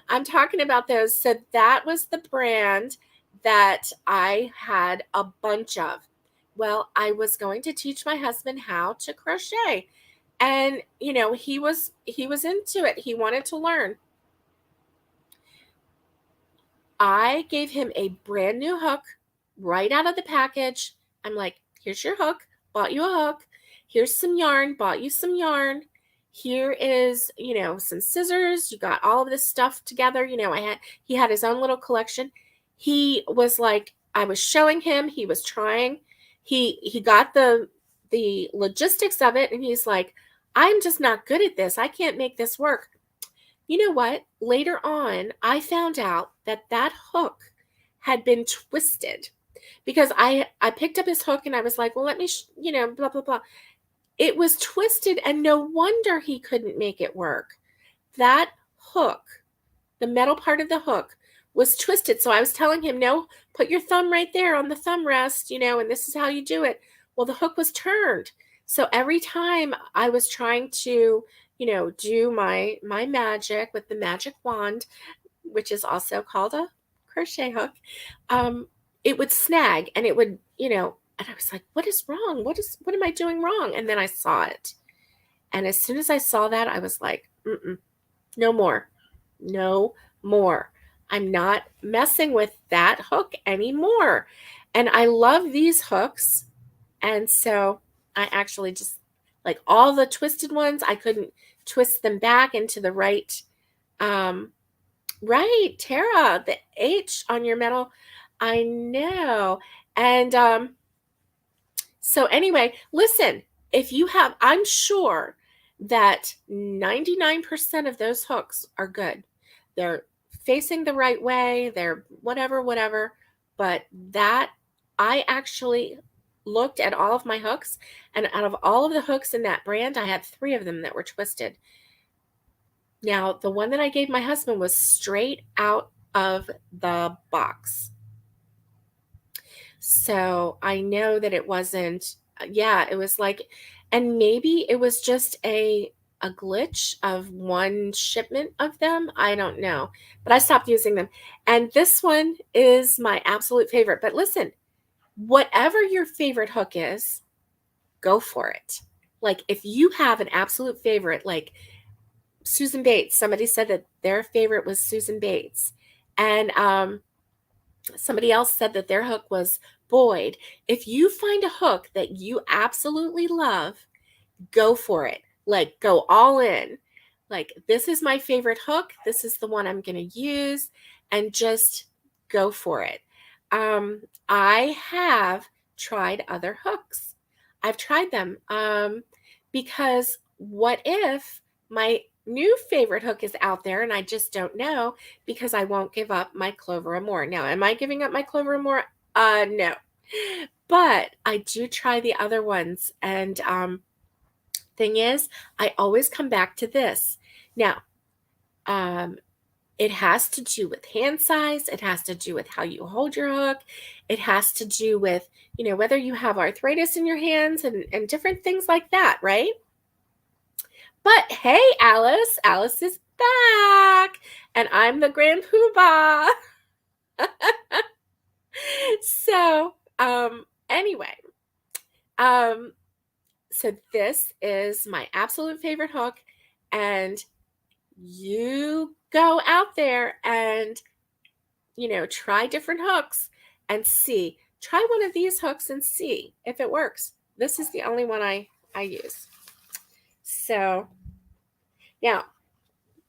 I'm talking about those. So that was the brand that I had a bunch of. Well, I was going to teach my husband how to crochet. And he was into it. He wanted to learn. I gave him a brand new hook right out of the package. I'm like, here's your hook, bought you a hook. Here's some yarn, bought you some yarn. Here is, some scissors. You got all of this stuff together. He had his own little collection. He was like, I was showing him, he was trying. He got the logistics of it and he's like, I'm just not good at this. I can't make this work. You know what? Later on, I found out that that hook had been twisted because I picked up his hook and I was like, well, let me, blah, blah, blah. It was twisted and no wonder he couldn't make it work. That hook, the metal part of the hook, was twisted. So I was telling him, no, put your thumb right there on the thumb rest, and this is how you do it. Well, the hook was turned. So every time I was trying to, do my magic with the magic wand, which is also called a crochet hook, it would snag and it would, and I was like, what is wrong? What am I doing wrong? And then I saw it. And as soon as I saw that, I was like, no more. No more. I'm not messing with that hook anymore. And I love these hooks. And so I actually just, like all the twisted ones, I couldn't twist them back into the right. Right, Tara, the H on your metal. I know. And so anyway, listen, I'm sure that 99% of those hooks are good. They're facing the right way, they're whatever, but that I actually looked at all of my hooks, and out of all of the hooks in that brand, I had 3 of them that were twisted. Now, the one that I gave my husband was straight out of the box. So I know that it wasn't, it was like, and maybe it was just a glitch of one shipment of them. I don't know, but I stopped using them. And this one is my absolute favorite. But listen, whatever your favorite hook is, go for it. Like if you have an absolute favorite, like Susan Bates, somebody said that their favorite was Susan Bates. And somebody else said that their hook was Boyd. If you find a hook that you absolutely love, go for it. Like go all in. Like this is my favorite hook. This is the one I'm going to use, and just go for it. I have tried other hooks. I've tried them because what if my new favorite hook is out there and I just don't know, because I won't give up my Clover Amore. Now, am I giving up my Clover Amore? No. But I do try the other ones. And thing is, I always come back to this. Now, It has to do with hand size. It has to do with how you hold your hook. It has to do with, whether you have arthritis in your hands and different things like that, right? But hey, Alice. Alice is back. And I'm the Grand Poobah. So, anyway, um, so this is my absolute favorite hook, and you go out there and, try different hooks and see. Try one of these hooks and see if it works. This is the only one I use. So, now,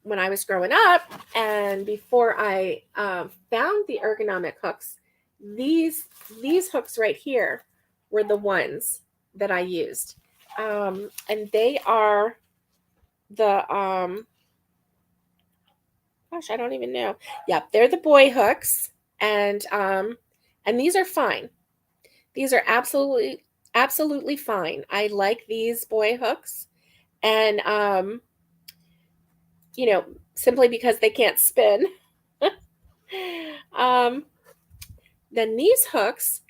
when I was growing up and before I found the ergonomic hooks, these hooks right here were the ones that I used. And they are the, gosh, I don't even know. Yep, they're the boy hooks. And these are fine. These are absolutely fine. I like these boy hooks. And, simply because they can't spin. Then these hooks,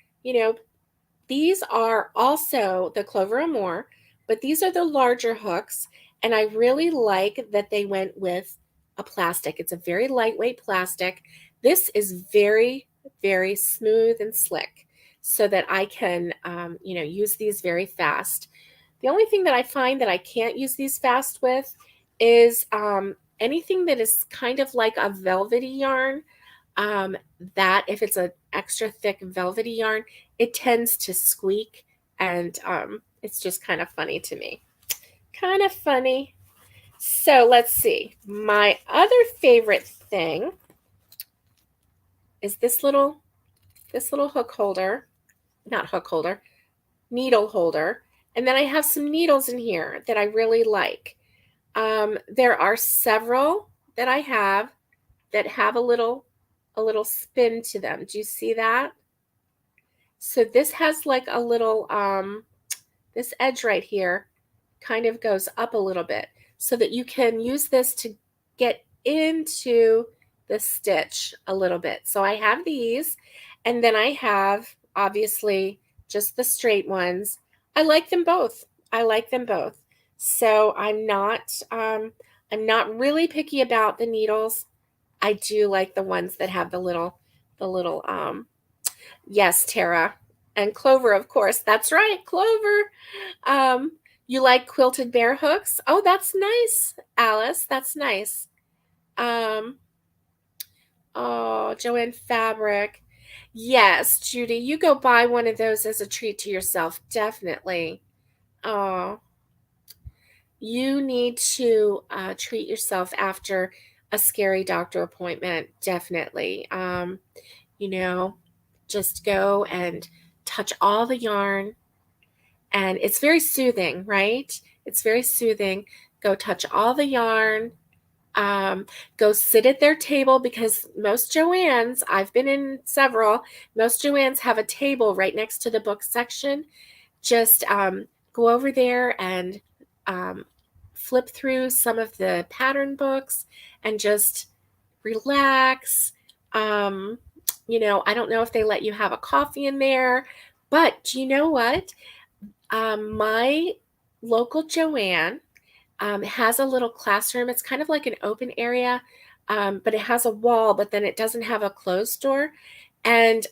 these are also the Clover and More, but these are the larger hooks. And I really like that they went with a plastic. It's a very lightweight plastic. This is very, very smooth and slick so that I can, use these very fast. The only thing that I find that I can't use these fast with is anything that is kind of like a velvety yarn. That if it's an extra thick velvety yarn, it tends to squeak, and it's just kind of funny to me. Kind of funny. So let's see. My other favorite thing is this little hook holder, not hook holder, needle holder. And then I have some needles in here that I really like. There are several that I have that have a little spin to them. Do you see that? So this has like a little, this edge right here kind of goes up a little bit so that you can use this to get into the stitch a little bit. So I have these, and then I have obviously just the straight ones. I like them both. I like them both. So I'm not really picky about the needles. I do like the ones that have the little, yes, Tara. And Clover, of course. That's right, Clover. You like quilted bear hooks? Oh, that's nice, Alice. That's nice. Oh, Joanne Fabric. Yes, Judy, you go buy one of those as a treat to yourself. Definitely. Oh, you need to treat yourself after a scary doctor appointment. Definitely. Just go and touch all the yarn. And it's very soothing, right? It's very soothing. Go touch all the yarn. Go sit at their table, because most Joannes, I've been in several, most Joannes have a table right next to the book section. Just go over there and flip through some of the pattern books and just relax. I don't know if they let you have a coffee in there, but do you know what? My local Joanne has a little classroom. It's kind of like an open area, but it has a wall, but then it doesn't have a closed door. And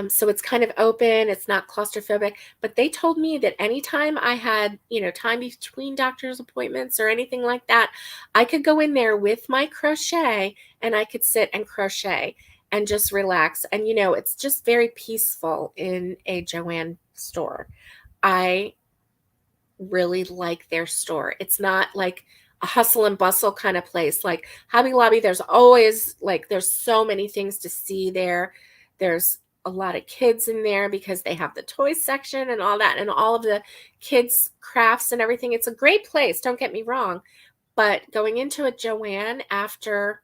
so it's kind of open. It's not claustrophobic. But they told me that anytime I had, time between doctor's appointments or anything like that, I could go in there with my crochet and I could sit and crochet and just relax. And, it's just very peaceful in a Joanne store. I really like their store. It's not like a hustle and bustle kind of place. Like Hobby Lobby, there's always there's so many things to see there. There's a lot of kids in there because they have the toy section and all that, and all of the kids' crafts and everything. It's a great place, don't get me wrong. But going into a Joanne after,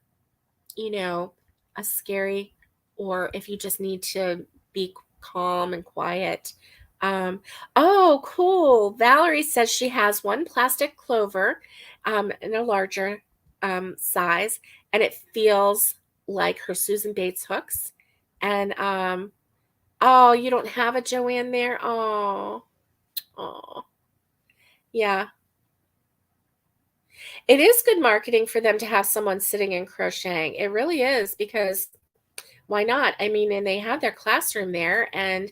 a scary, or if you just need to be calm and quiet. Oh, cool. Valerie says she has one plastic Clover and a larger size, and it feels like her Susan Bates hooks. And oh, you don't have a Joanne there? Oh, oh, yeah. It is good marketing for them to have someone sitting and crocheting. It really is, because why not? I mean, and they had their classroom there, and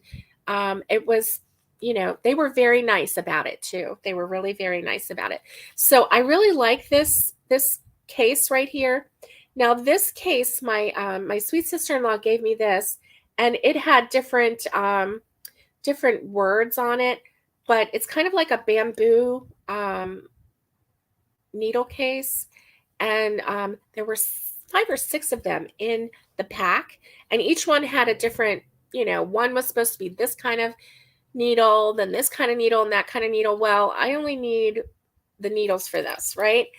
it was, they were very nice about it too. They were really very nice about it. So I really like this case right here. Now this case, my sweet sister-in-law gave me this, and it had different words on it, but it's kind of like a bamboo needle case, and there were 5 or 6 of them in the pack, and each one had a different, one was supposed to be this kind of needle, then this kind of needle, and that kind of needle. Well, I only need the needles for this, right?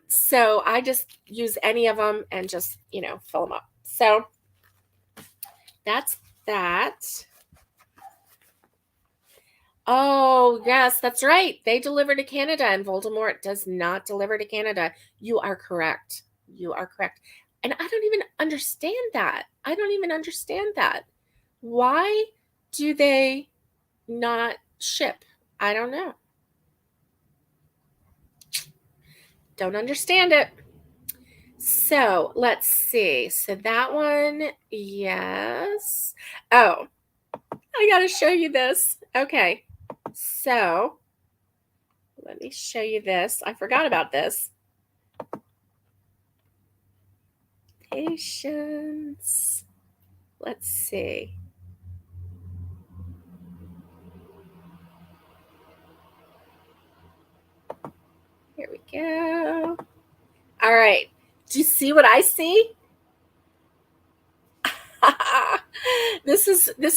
So I just use any of them and just, fill them up. So that's that. Oh, yes, that's right. They deliver to Canada, and Voldemort does not deliver to Canada. You are correct. You are correct. And I don't even understand that. I don't even understand that. Why do they not ship? I don't know. Don't understand it. So let's see. So that one, yes. Oh, I got to show you this. Okay. So let me show you this. I forgot about this. Patience. Let's see. Here we go. All right. Do you see what I see? This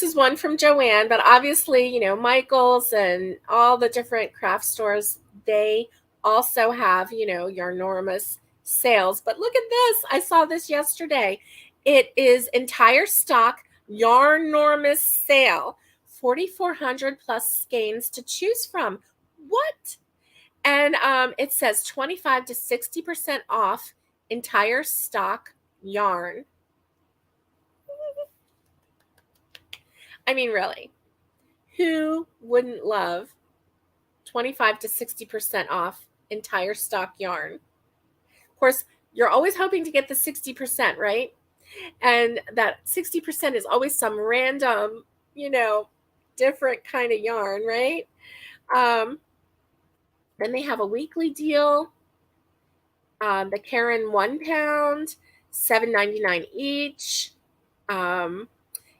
is one from Joanne, but obviously, Michael's and all the different craft stores, they also have, your enormous sales. But look at this. I saw this yesterday. It is entire stock yarnormous sale. 4,400 plus skeins to choose from. What? And it says 25 to 60% off entire stock yarn. I mean, really, who wouldn't love 25 to 60% off entire stock yarn? Of course, you're always hoping to get the 60%, right? And that 60% is always some random, different kind of yarn, right? Then they have a weekly deal. The Karen 1 pound, $7.99 each.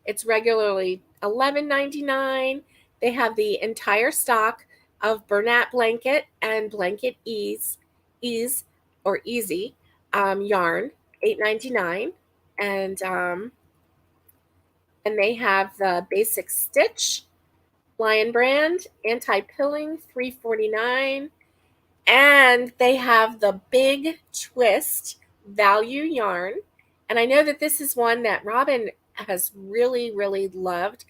It's regularly $11.99. They have the entire stock of Bernat blanket and blanket ease or easy yarn, $8.99, and they have the basic stitch, Lion brand, anti-pilling, $3.49. And they have the big twist value yarn. And I know that this is one that Robin has really, really loved.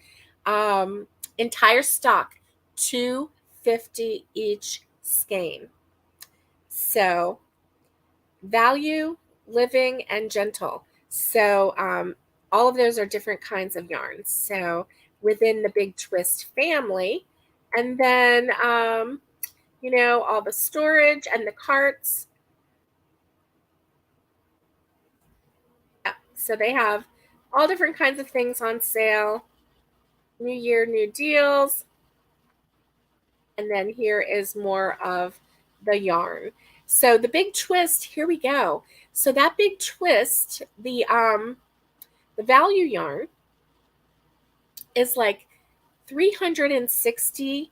Entire stock, $2.50 each skein. So value, living, and gentle. So all of those are different kinds of yarns. So within the Big Twist family. And then all the storage and the carts. Yeah. So they have all different kinds of things on sale. New Year, new deals. And then here is more of the yarn. So the Big Twist, here we go. So that Big Twist, the value yarn is like 360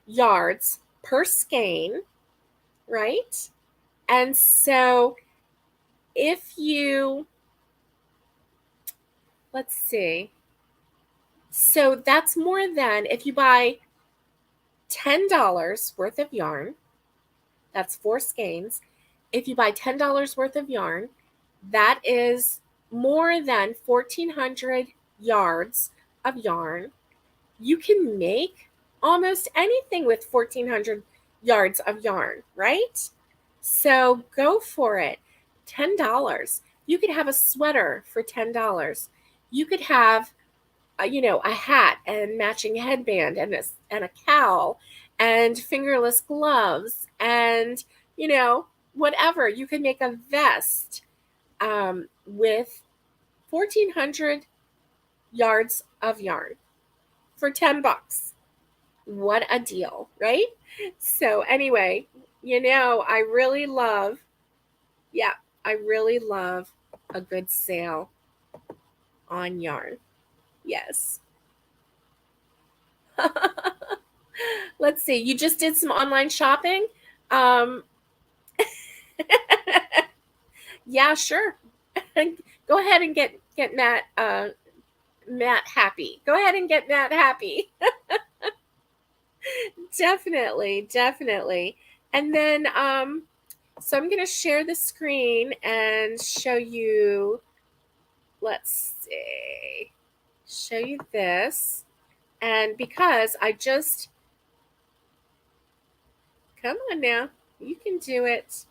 yards per skein, right? And so if you, let's see, so that's more than, if you buy $10 worth of yarn, that's 4 skeins. If you buy $10 worth of yarn, that is more than 1,400 yards of yarn. You can make almost anything with 1,400 yards of yarn, right? So go for it. $10. You could have a sweater for $10. You could have a hat and matching headband and a cowl and fingerless gloves and whatever. You can make a vest with 1,400 yards of yarn for $10. What a deal, right? So anyway, I really love, yeah, I really love a good sale on yarn. Yes. Let's see. You just did some online shopping? Um, yeah, sure. Go ahead and get Matt happy. Go ahead and get Matt happy. Definitely, definitely. And then so I'm going to share the screen and show you, let's see, show you this. And because I just, come on now, you can do it.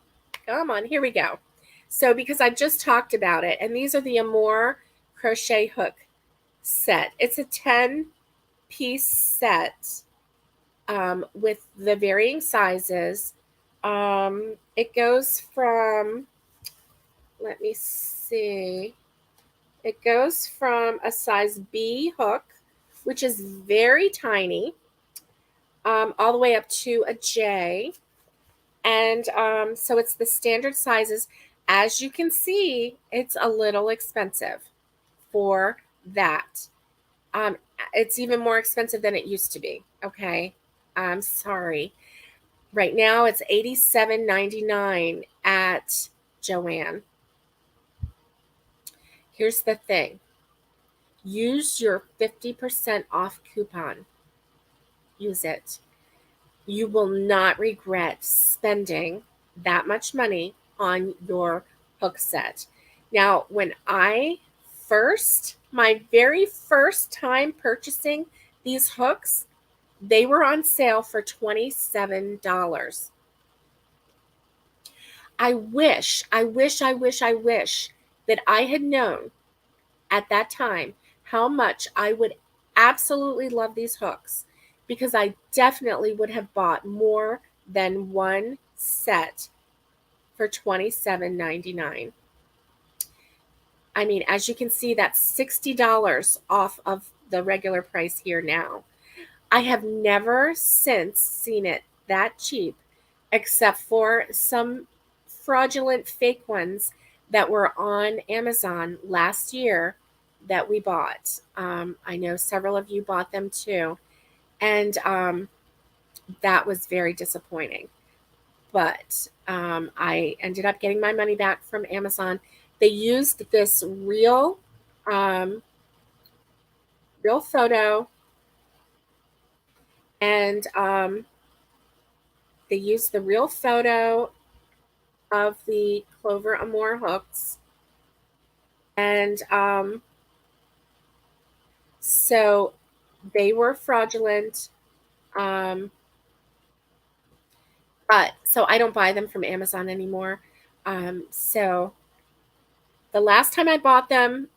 Come on, here we go. So because I just talked about it, and these are the Amore crochet hook set. It's a 10-piece set with the varying sizes. It goes from, let me see, it goes from a size B hook, which is very tiny, all the way up to a J. And so it's the standard sizes. As you can see, it's a little expensive for that. Um, it's even more expensive than it used to be. Okay. I'm sorry. Right now it's $87.99 at Joann. Here's the thing. Use your 50% off coupon. Use it. You will not regret spending that much money on your hook set. Now, when my very first time purchasing these hooks, they were on sale for $27. I wish that I had known at that time how much I would absolutely love these hooks, because I definitely would have bought more than one set for $27.99. I mean, as you can see, that's $60 off of the regular price here now. I have never since seen it that cheap, except for some fraudulent fake ones that were on Amazon last year that we bought. I know several of you bought them too, and that was very disappointing. But I ended up getting my money back from Amazon. They used this um, real photo, and they used the real photo of the Clover Amore hooks, and so they were fraudulent. Um, but so I don't buy them from Amazon anymore. So the last time I bought them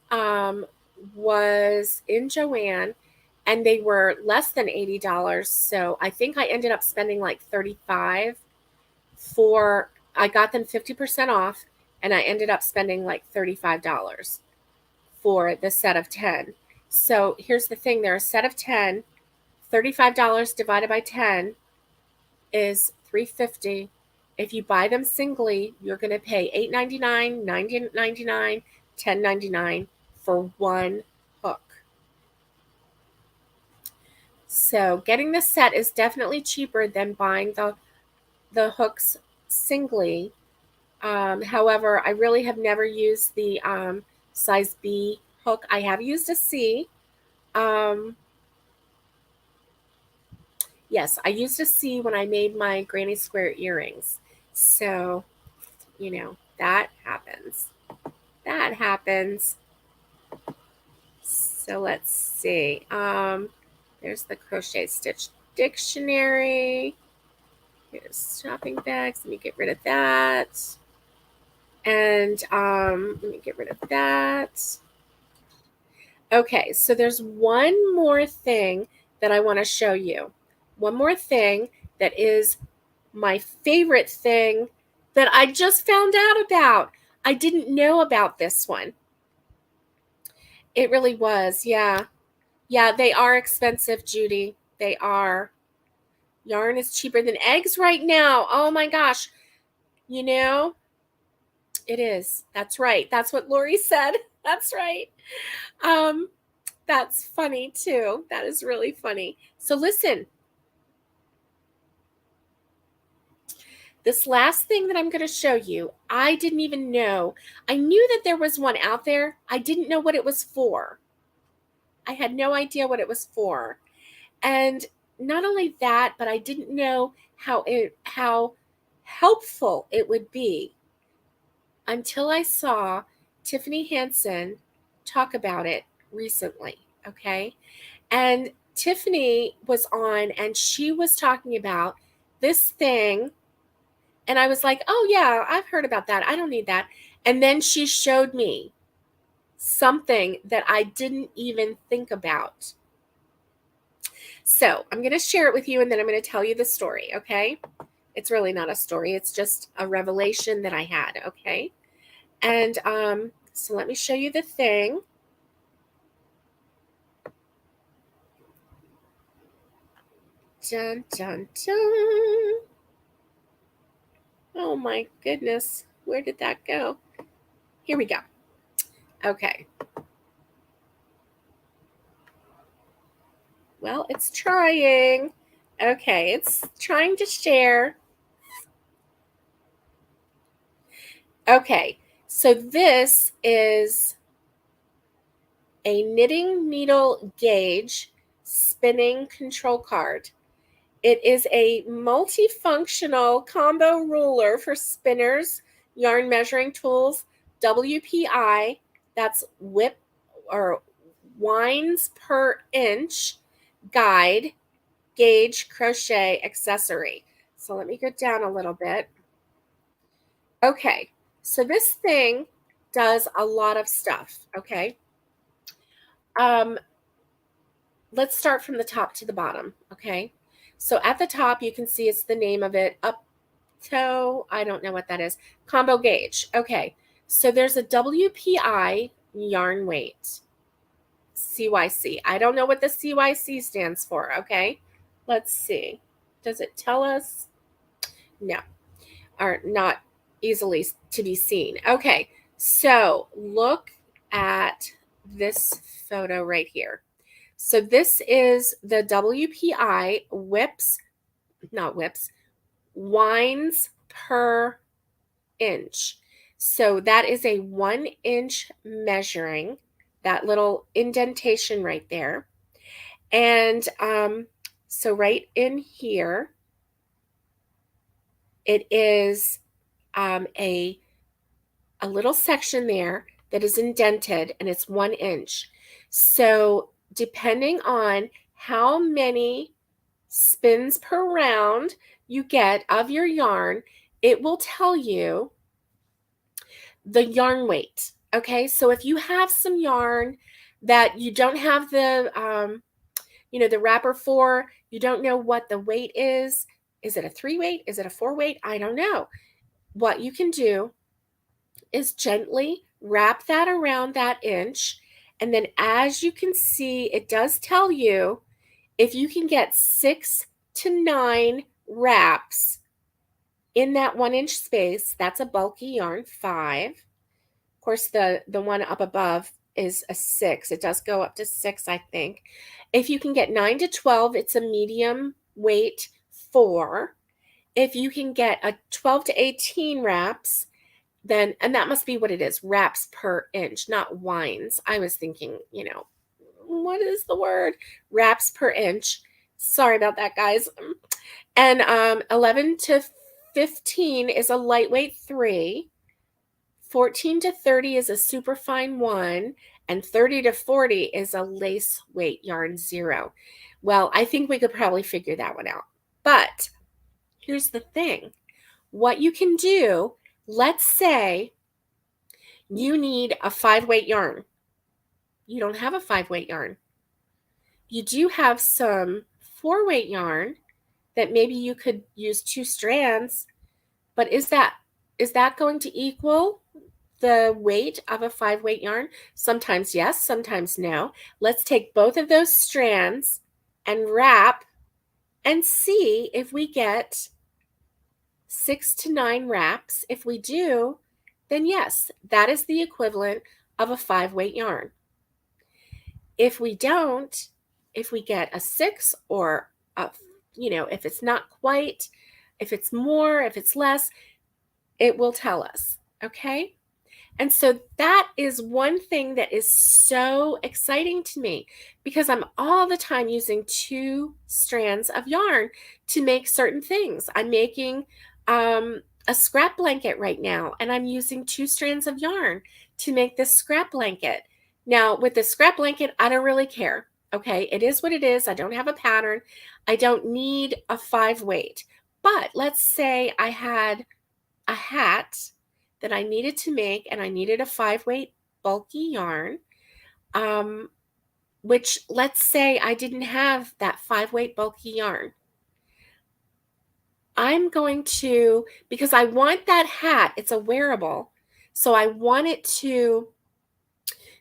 was in Joann, and they were less than $80. So I think I ended up spending like $35 for. I got them 50% off, and I ended up spending like $35 for the set of 10. So here's the thing: they're a set of 10. $35 divided by 10 is $3.50. If you buy them singly, you're going to pay $8.99, $9.99, $10.99 for one hook. So getting the set is definitely cheaper than buying the hooks singly. However, I really have never used the size B hook. I have used a C. Yes, I used a C when I made my granny square earrings. So, that happens. That happens. So let's see. There's the crochet stitch dictionary. Here's shopping bags. Let me get rid of that. And let me get rid of that. Okay, so there's one more thing that I want to show you. One more thing that is my favorite thing that I just found out about. I didn't know about this one. It really was, yeah. Yeah, they are expensive, Judy. They are. Yarn is cheaper than eggs right now. Oh my gosh. You know, it is. That's right. That's what Lori said. That's right. Um, that's funny too. That is really funny. So listen, this last thing that I'm going to show you, I didn't even know. I knew that there was one out there. I didn't know what it was for. I had no idea what it was for. And not only that, but I didn't know how helpful it would be until I saw Tiffany Hansen talk about it recently, okay? And Tiffany was on and she was talking about this thing. And I was like, oh, yeah, I've heard about that. I don't need that. And then she showed me something that I didn't even think about. So I'm going to share it with you and then I'm going to tell you the story, okay? It's really not a story. It's just a revelation that I had, okay? And so let me show you the thing. Dun, dun, dun. Oh my goodness. Where did that go? Here we go. Okay. Well, it's trying. Okay, it's trying to share. Okay, so this is a knitting needle gauge spinning control card. It is a multifunctional combo ruler for spinners, yarn measuring tools, WPI, that's whip or winds per inch, guide, gauge, crochet, accessory. So let me go down a little bit. Okay, so this thing does a lot of stuff, okay? Let's start from the top to the bottom, okay? So at the top, you can see it's the name of it, up toe, I don't know what that is, combo gauge. Okay, so there's a WPI yarn weight, CYC. I don't know what the CYC stands for, okay? Let's see. Does it tell us? No, are not easily to be seen. Okay, so look at this photo right here. So this is the WPI winds per inch. So that is a 1 inch measuring, that little indentation right there. And so right in here, it is a little section there that is indented and it's 1 inch. So depending on how many spins per round you get of your yarn, it will tell you the yarn weight. Okay, so if you have some yarn that you don't have the the wrapper for, you don't know what the weight is. Is it a 3 weight? Is it a 4 weight? I don't know. What you can do is gently wrap that around that inch. And then as you can see, it does tell you if you can get 6 to 9 wraps in that 1 inch space, that's a bulky yarn, 5. Of course, the one up above is a 6. It does go up to 6, I think. If you can get 9 to 12, it's a medium weight, 4. If you can get a 12 to 18 wraps, then, and that must be what it is, wraps per inch, not winds. I was thinking, what is the word? Wraps per inch. Sorry about that, guys. And 11 to 15 is a lightweight 3. 14 to 30 is a superfine 1. And 30 to 40 is a lace weight yarn 0. Well, I think we could probably figure that one out. But here's the thing. What you can do, let's say you need a 5-weight yarn. You don't have a 5-weight yarn. You do have some 4-weight yarn that maybe you could use 2 strands, but is that going to equal the weight of a 5-weight yarn? Sometimes yes, sometimes no. Let's take both of those strands and wrap and see if we get 6 to 9 wraps. If we do, then yes, that is the equivalent of a 5-weight yarn. If we don't, if we get a 6 or a, if it's not quite, if it's more, if it's less, it will tell us, okay? And so that is one thing that is so exciting to me because I'm all the time using 2 strands of yarn to make certain things. I'm making a scrap blanket right now, and I'm using 2 strands of yarn to make this scrap blanket. Now, with the scrap blanket, I don't really care. Okay, it is what it is. I don't have a pattern. I don't need a 5-weight. But let's say I had a hat that I needed to make, and I needed a 5-weight bulky yarn, which let's say I didn't have that 5-weight bulky yarn. I'm going to, because I want that hat, it's a wearable, so I want it to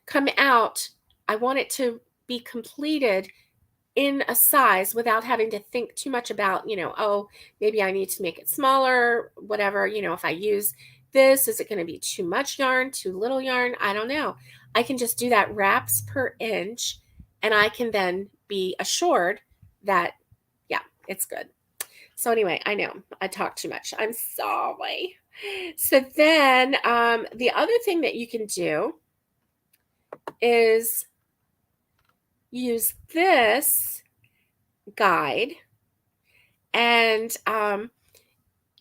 come out, I want it to be completed in a size without having to think too much about, oh, maybe I need to make it smaller, whatever, if I use this, is it going to be too much yarn, too little yarn? I don't know. I can just do that wraps per inch, and I can then be assured that, yeah, it's good. So anyway, I know I talk too much. I'm sorry. So then the other thing that you can do is use this guide, and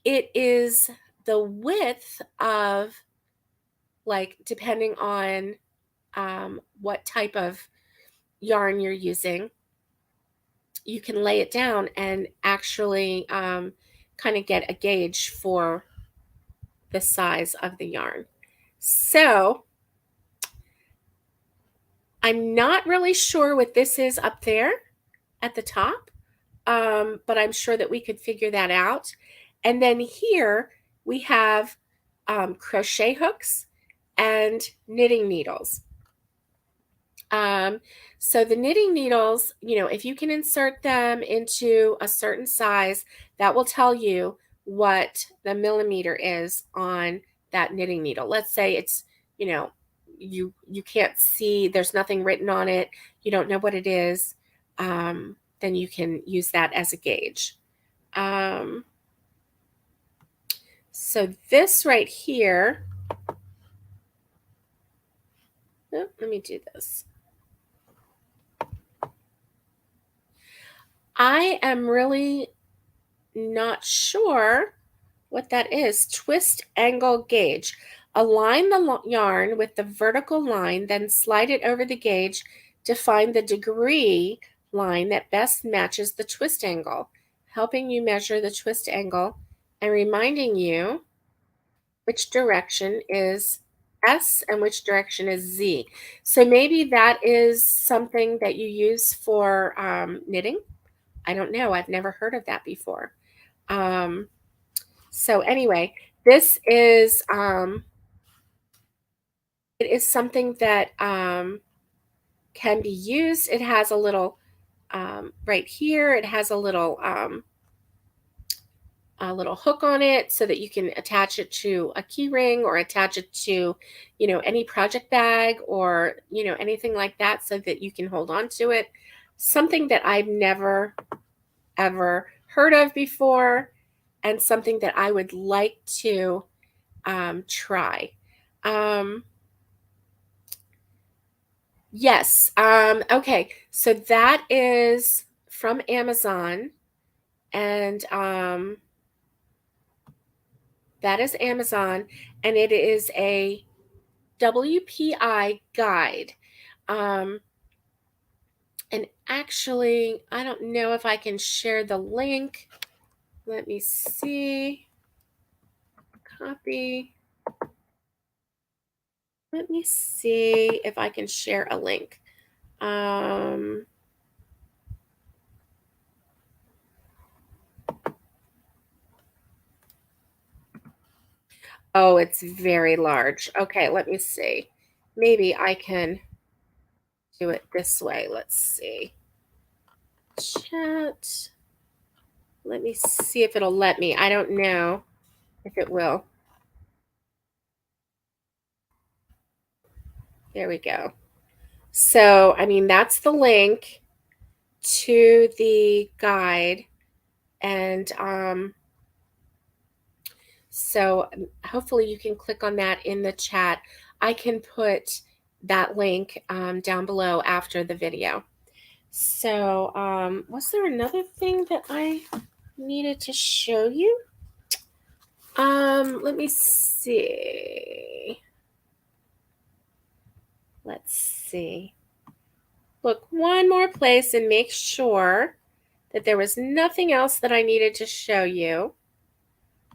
it is the width of, like, depending on what type of yarn you're using, you can lay it down and actually kind of get a gauge for the size of the yarn. So I'm not really sure what this is up there at the top, but I'm sure that we could figure that out. And then here we have crochet hooks and knitting needles. So the knitting needles, if you can insert them into a certain size, that will tell you what the millimeter is on that knitting needle. Let's say it's, you can't see, there's nothing written on it, you don't know what it is, then you can use that as a gauge. So this right here, oh, let me do this. I am really not sure what that is. Twist angle gauge. Align the yarn with the vertical line, then slide it over the gauge to find the degree line that best matches the twist angle, helping you measure the twist angle and reminding you which direction is S and which direction is Z. So maybe that is something that you use for knitting. I don't know. I've never heard of that before. So anyway, this is it is something that can be used. It has a little right here. It has a little hook on it so that you can attach it to a key ring or attach it to, any project bag or, anything like that so that you can hold on to it. Something that I've never, ever heard of before, and something that I would like to try. Yes. Okay. So that is from Amazon, and that is Amazon, and it is a WPI guide. And actually, I don't know if I can share the link. Let me see. Copy. Let me see if I can share a link. Um, oh, it's very large. Okay, let me see. Maybe I can do it this way. Let's see. Chat. Let me see if it'll let me. I don't know if it will. There we go. So, I mean, that's the link to the guide. And so hopefully you can click on that in the chat. I can put that link down below after the video. So was there another thing that I needed to show you? Let me see. Let's see. Look one more place and make sure that there was nothing else that I needed to show you.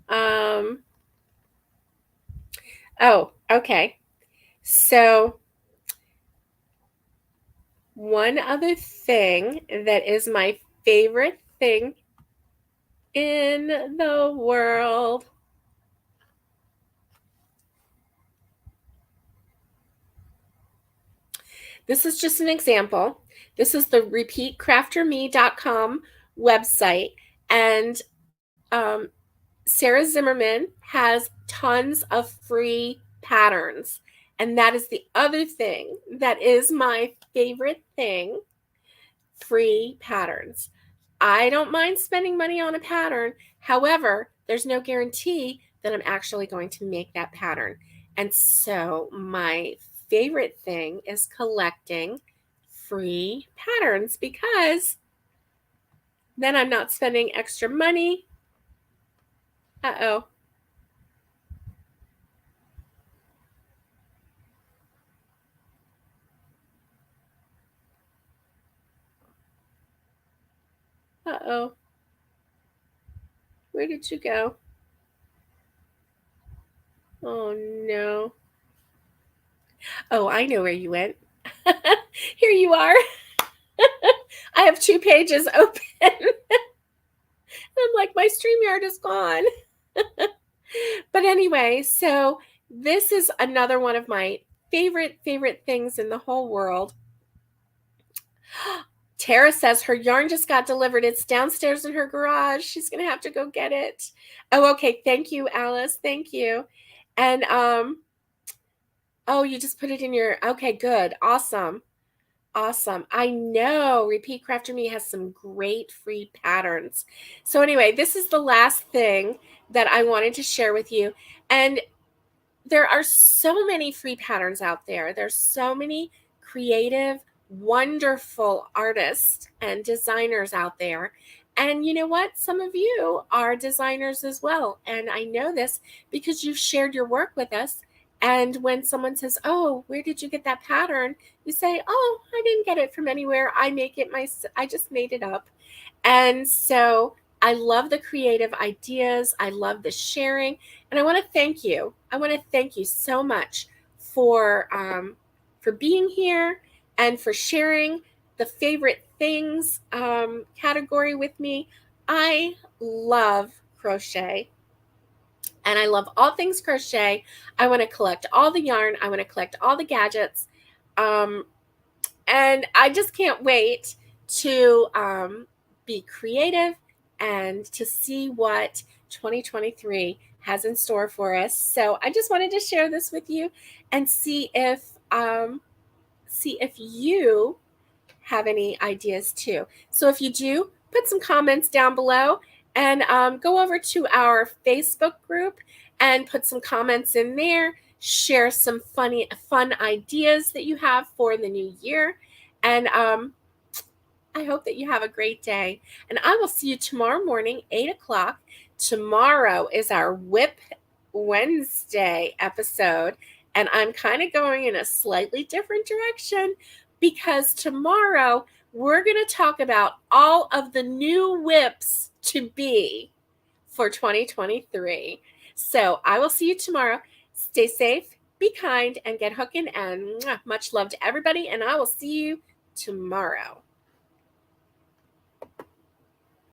Oh, okay. So one other thing that is my favorite thing in the world. This is just an example. This is the repeatcrafterme.com website. And Sarah Zimmerman has tons of free patterns. And that is the other thing that is my favorite thing, free patterns. I don't mind spending money on a pattern. However, there's no guarantee that I'm actually going to make that pattern. And so my favorite thing is collecting free patterns because then I'm not spending extra money. Uh-oh. Uh-oh. Where did you go? Oh, no. Oh, I know where you went. Here you are. I have 2 pages open. I'm like, my StreamYard is gone. But anyway, so this is another one of my favorite things in the whole world. Tara says her yarn just got delivered. It's downstairs in her garage. She's going to have to go get it. Oh, okay. Thank you, Alice. Thank you. And oh, you just put it in your, okay, good. Awesome. Awesome. I know Repeat Crafter Me has some great free patterns. So anyway, this is the last thing that I wanted to share with you. And there are so many free patterns out there. There's so many creative, wonderful artists and designers out there. And you know what? Some of you are designers as well. And I know this because you've shared your work with us. And when someone says, "Oh, where did you get that pattern?" You say, "Oh, I didn't get it from anywhere. I just made it up." And so I love the creative ideas. I love the sharing. And I want to thank you. I want to thank you so much for being here and for sharing the favorite things category with me. I love crochet and I love all things crochet. I want to collect all the yarn. I want to collect all the gadgets. And I just can't wait to be creative and to see what 2023 has in store for us. So I just wanted to share this with you and see if you have any ideas too. So if you do, put some comments down below and go over to our Facebook group and put some comments in there. Share some fun ideas that you have for the new year. And I hope that you have a great day. And I will see you tomorrow morning, 8 o'clock. Tomorrow is our Whip Wednesday episode. And I'm kind of going in a slightly different direction because tomorrow we're going to talk about all of the new whips to be. for 2023. So I will see you tomorrow. Stay safe, be kind, and get hooking. And much love to everybody. And I will see you tomorrow.